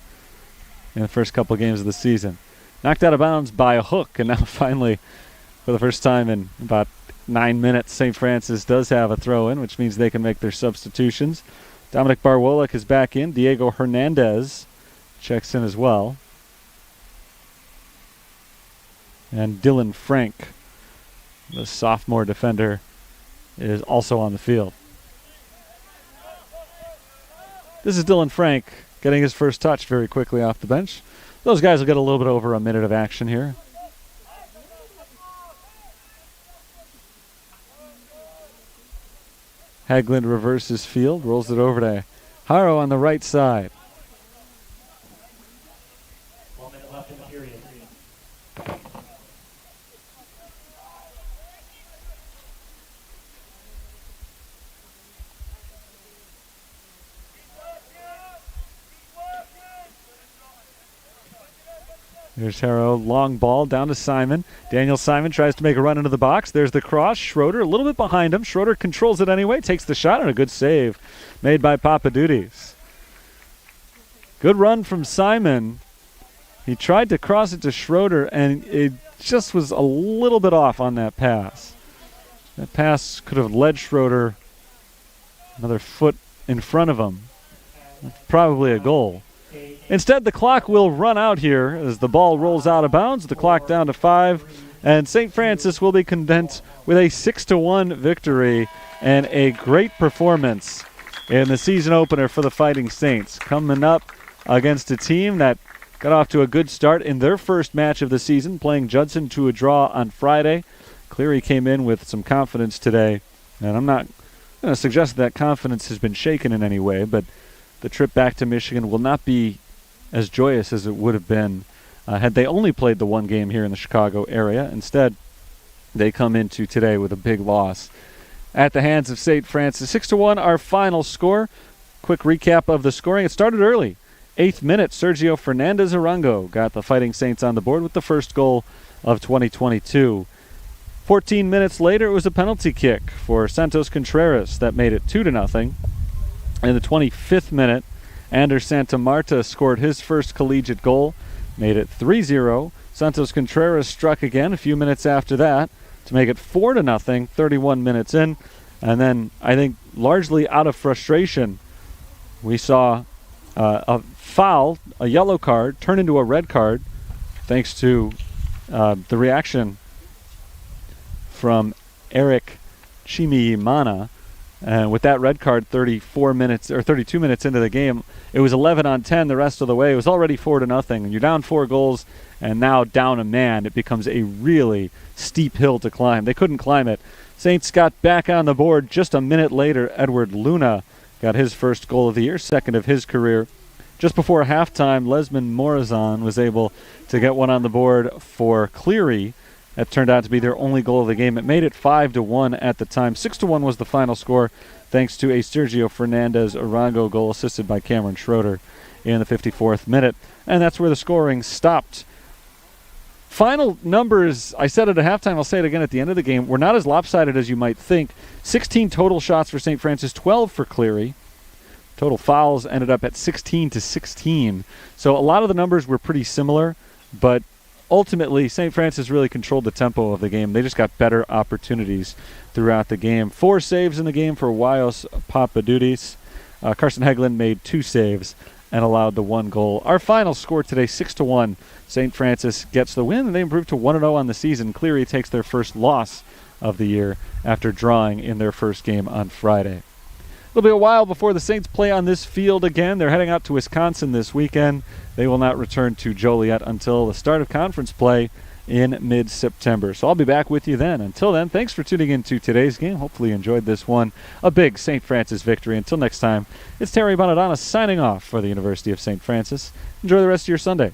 in the first couple of games of the season. Knocked out of bounds by a hook, and now finally, for the first time in about 9 minutes, St. Francis does have a throw-in, which means they can make their substitutions. Dominic Barwolek is back in. Diego Hernandez checks in as well. And Dylan Frank, the sophomore defender, is also on the field. This is Dylan Frank getting his first touch very quickly off the bench. Those guys will get a little bit over a minute of action here. Haglund reverses field, rolls it over to Haro on the right side. 1 minute left in the period. There's Haro, long ball down to Simon. Daniel Simon tries to make a run into the box. There's the cross. Schroeder a little bit behind him. Schroeder controls it anyway, takes the shot, and a good save made by Papadudis. Good run from Simon. He tried to cross it to Schroeder, and it just was a little bit off on that pass. That pass could have led Schroeder another foot in front of him. Probably a goal. Instead, the clock will run out here as the ball rolls out of bounds. The clock down to 5, and St. Francis will be content with a 6-1 victory and a great performance in the season opener for the Fighting Saints. Coming up against a team that got off to a good start in their first match of the season, playing Judson to a draw on Friday. Cleary came in with some confidence today, and I'm not going to suggest that confidence has been shaken in any way, but the trip back to Michigan will not be as joyous as it would have been had they only played the one game here in the Chicago area. Instead, they come into today with a big loss at the hands of St. Francis. 6-1, our final score. Quick recap of the scoring. It started early. 8th minute, Sergio Fernandez Arango got the Fighting Saints on the board with the first goal of 2022. 14 minutes later, it was a penalty kick for Santos Contreras that made it 2-0. In the 25th minute, Anders Santamarta scored his first collegiate goal, made it 3-0. Santos Contreras struck again a few minutes after that to make it 4-0, 31 minutes in. And then, I think, largely out of frustration, we saw a foul, a yellow card, turn into a red card, thanks to the reaction from Eric Chimimana. And with that red card, 32 minutes into the game, it was 11-10 the rest of the way. It was already 4-0, and you're down 4 goals, and now down a man. It becomes a really steep hill to climb. They couldn't climb it. Saints got back on the board just a minute later. Edward Luna got his first goal of the year, second of his career. Just before halftime, Lesman Morazan was able to get one on the board for Cleary. That turned out to be their only goal of the game. It made it 5-1 at the time. 6-1 was the final score, thanks to a Sergio Fernandez Arango goal assisted by Cameron Schroeder in the 54th minute. And that's where the scoring stopped. Final numbers, I said it at halftime, I'll say it again at the end of the game, were not as lopsided as you might think. 16 total shots for St. Francis, 12 for Cleary. Total fouls ended up at 16-16. So a lot of the numbers were pretty similar, but ultimately St. Francis really controlled the tempo of the game. They just got better opportunities throughout the game. 4 saves in the game for Waios Papadudis. Carson Hegland made 2 saves and allowed the 1 goal. Our final score today, 6-1. St. Francis gets the win, and they improve to 1-0 on the season. Cleary takes their first loss of the year after drawing in their first game on Friday. It'll be a while before the Saints play on this field again. They're heading out to Wisconsin this weekend. They will not return to Joliet until the start of conference play in mid-September. So I'll be back with you then. Until then, thanks for tuning in to today's game. Hopefully you enjoyed this one. A big St. Francis victory. Until next time, it's Terry Bonadonna signing off for the University of St. Francis. Enjoy the rest of your Sunday.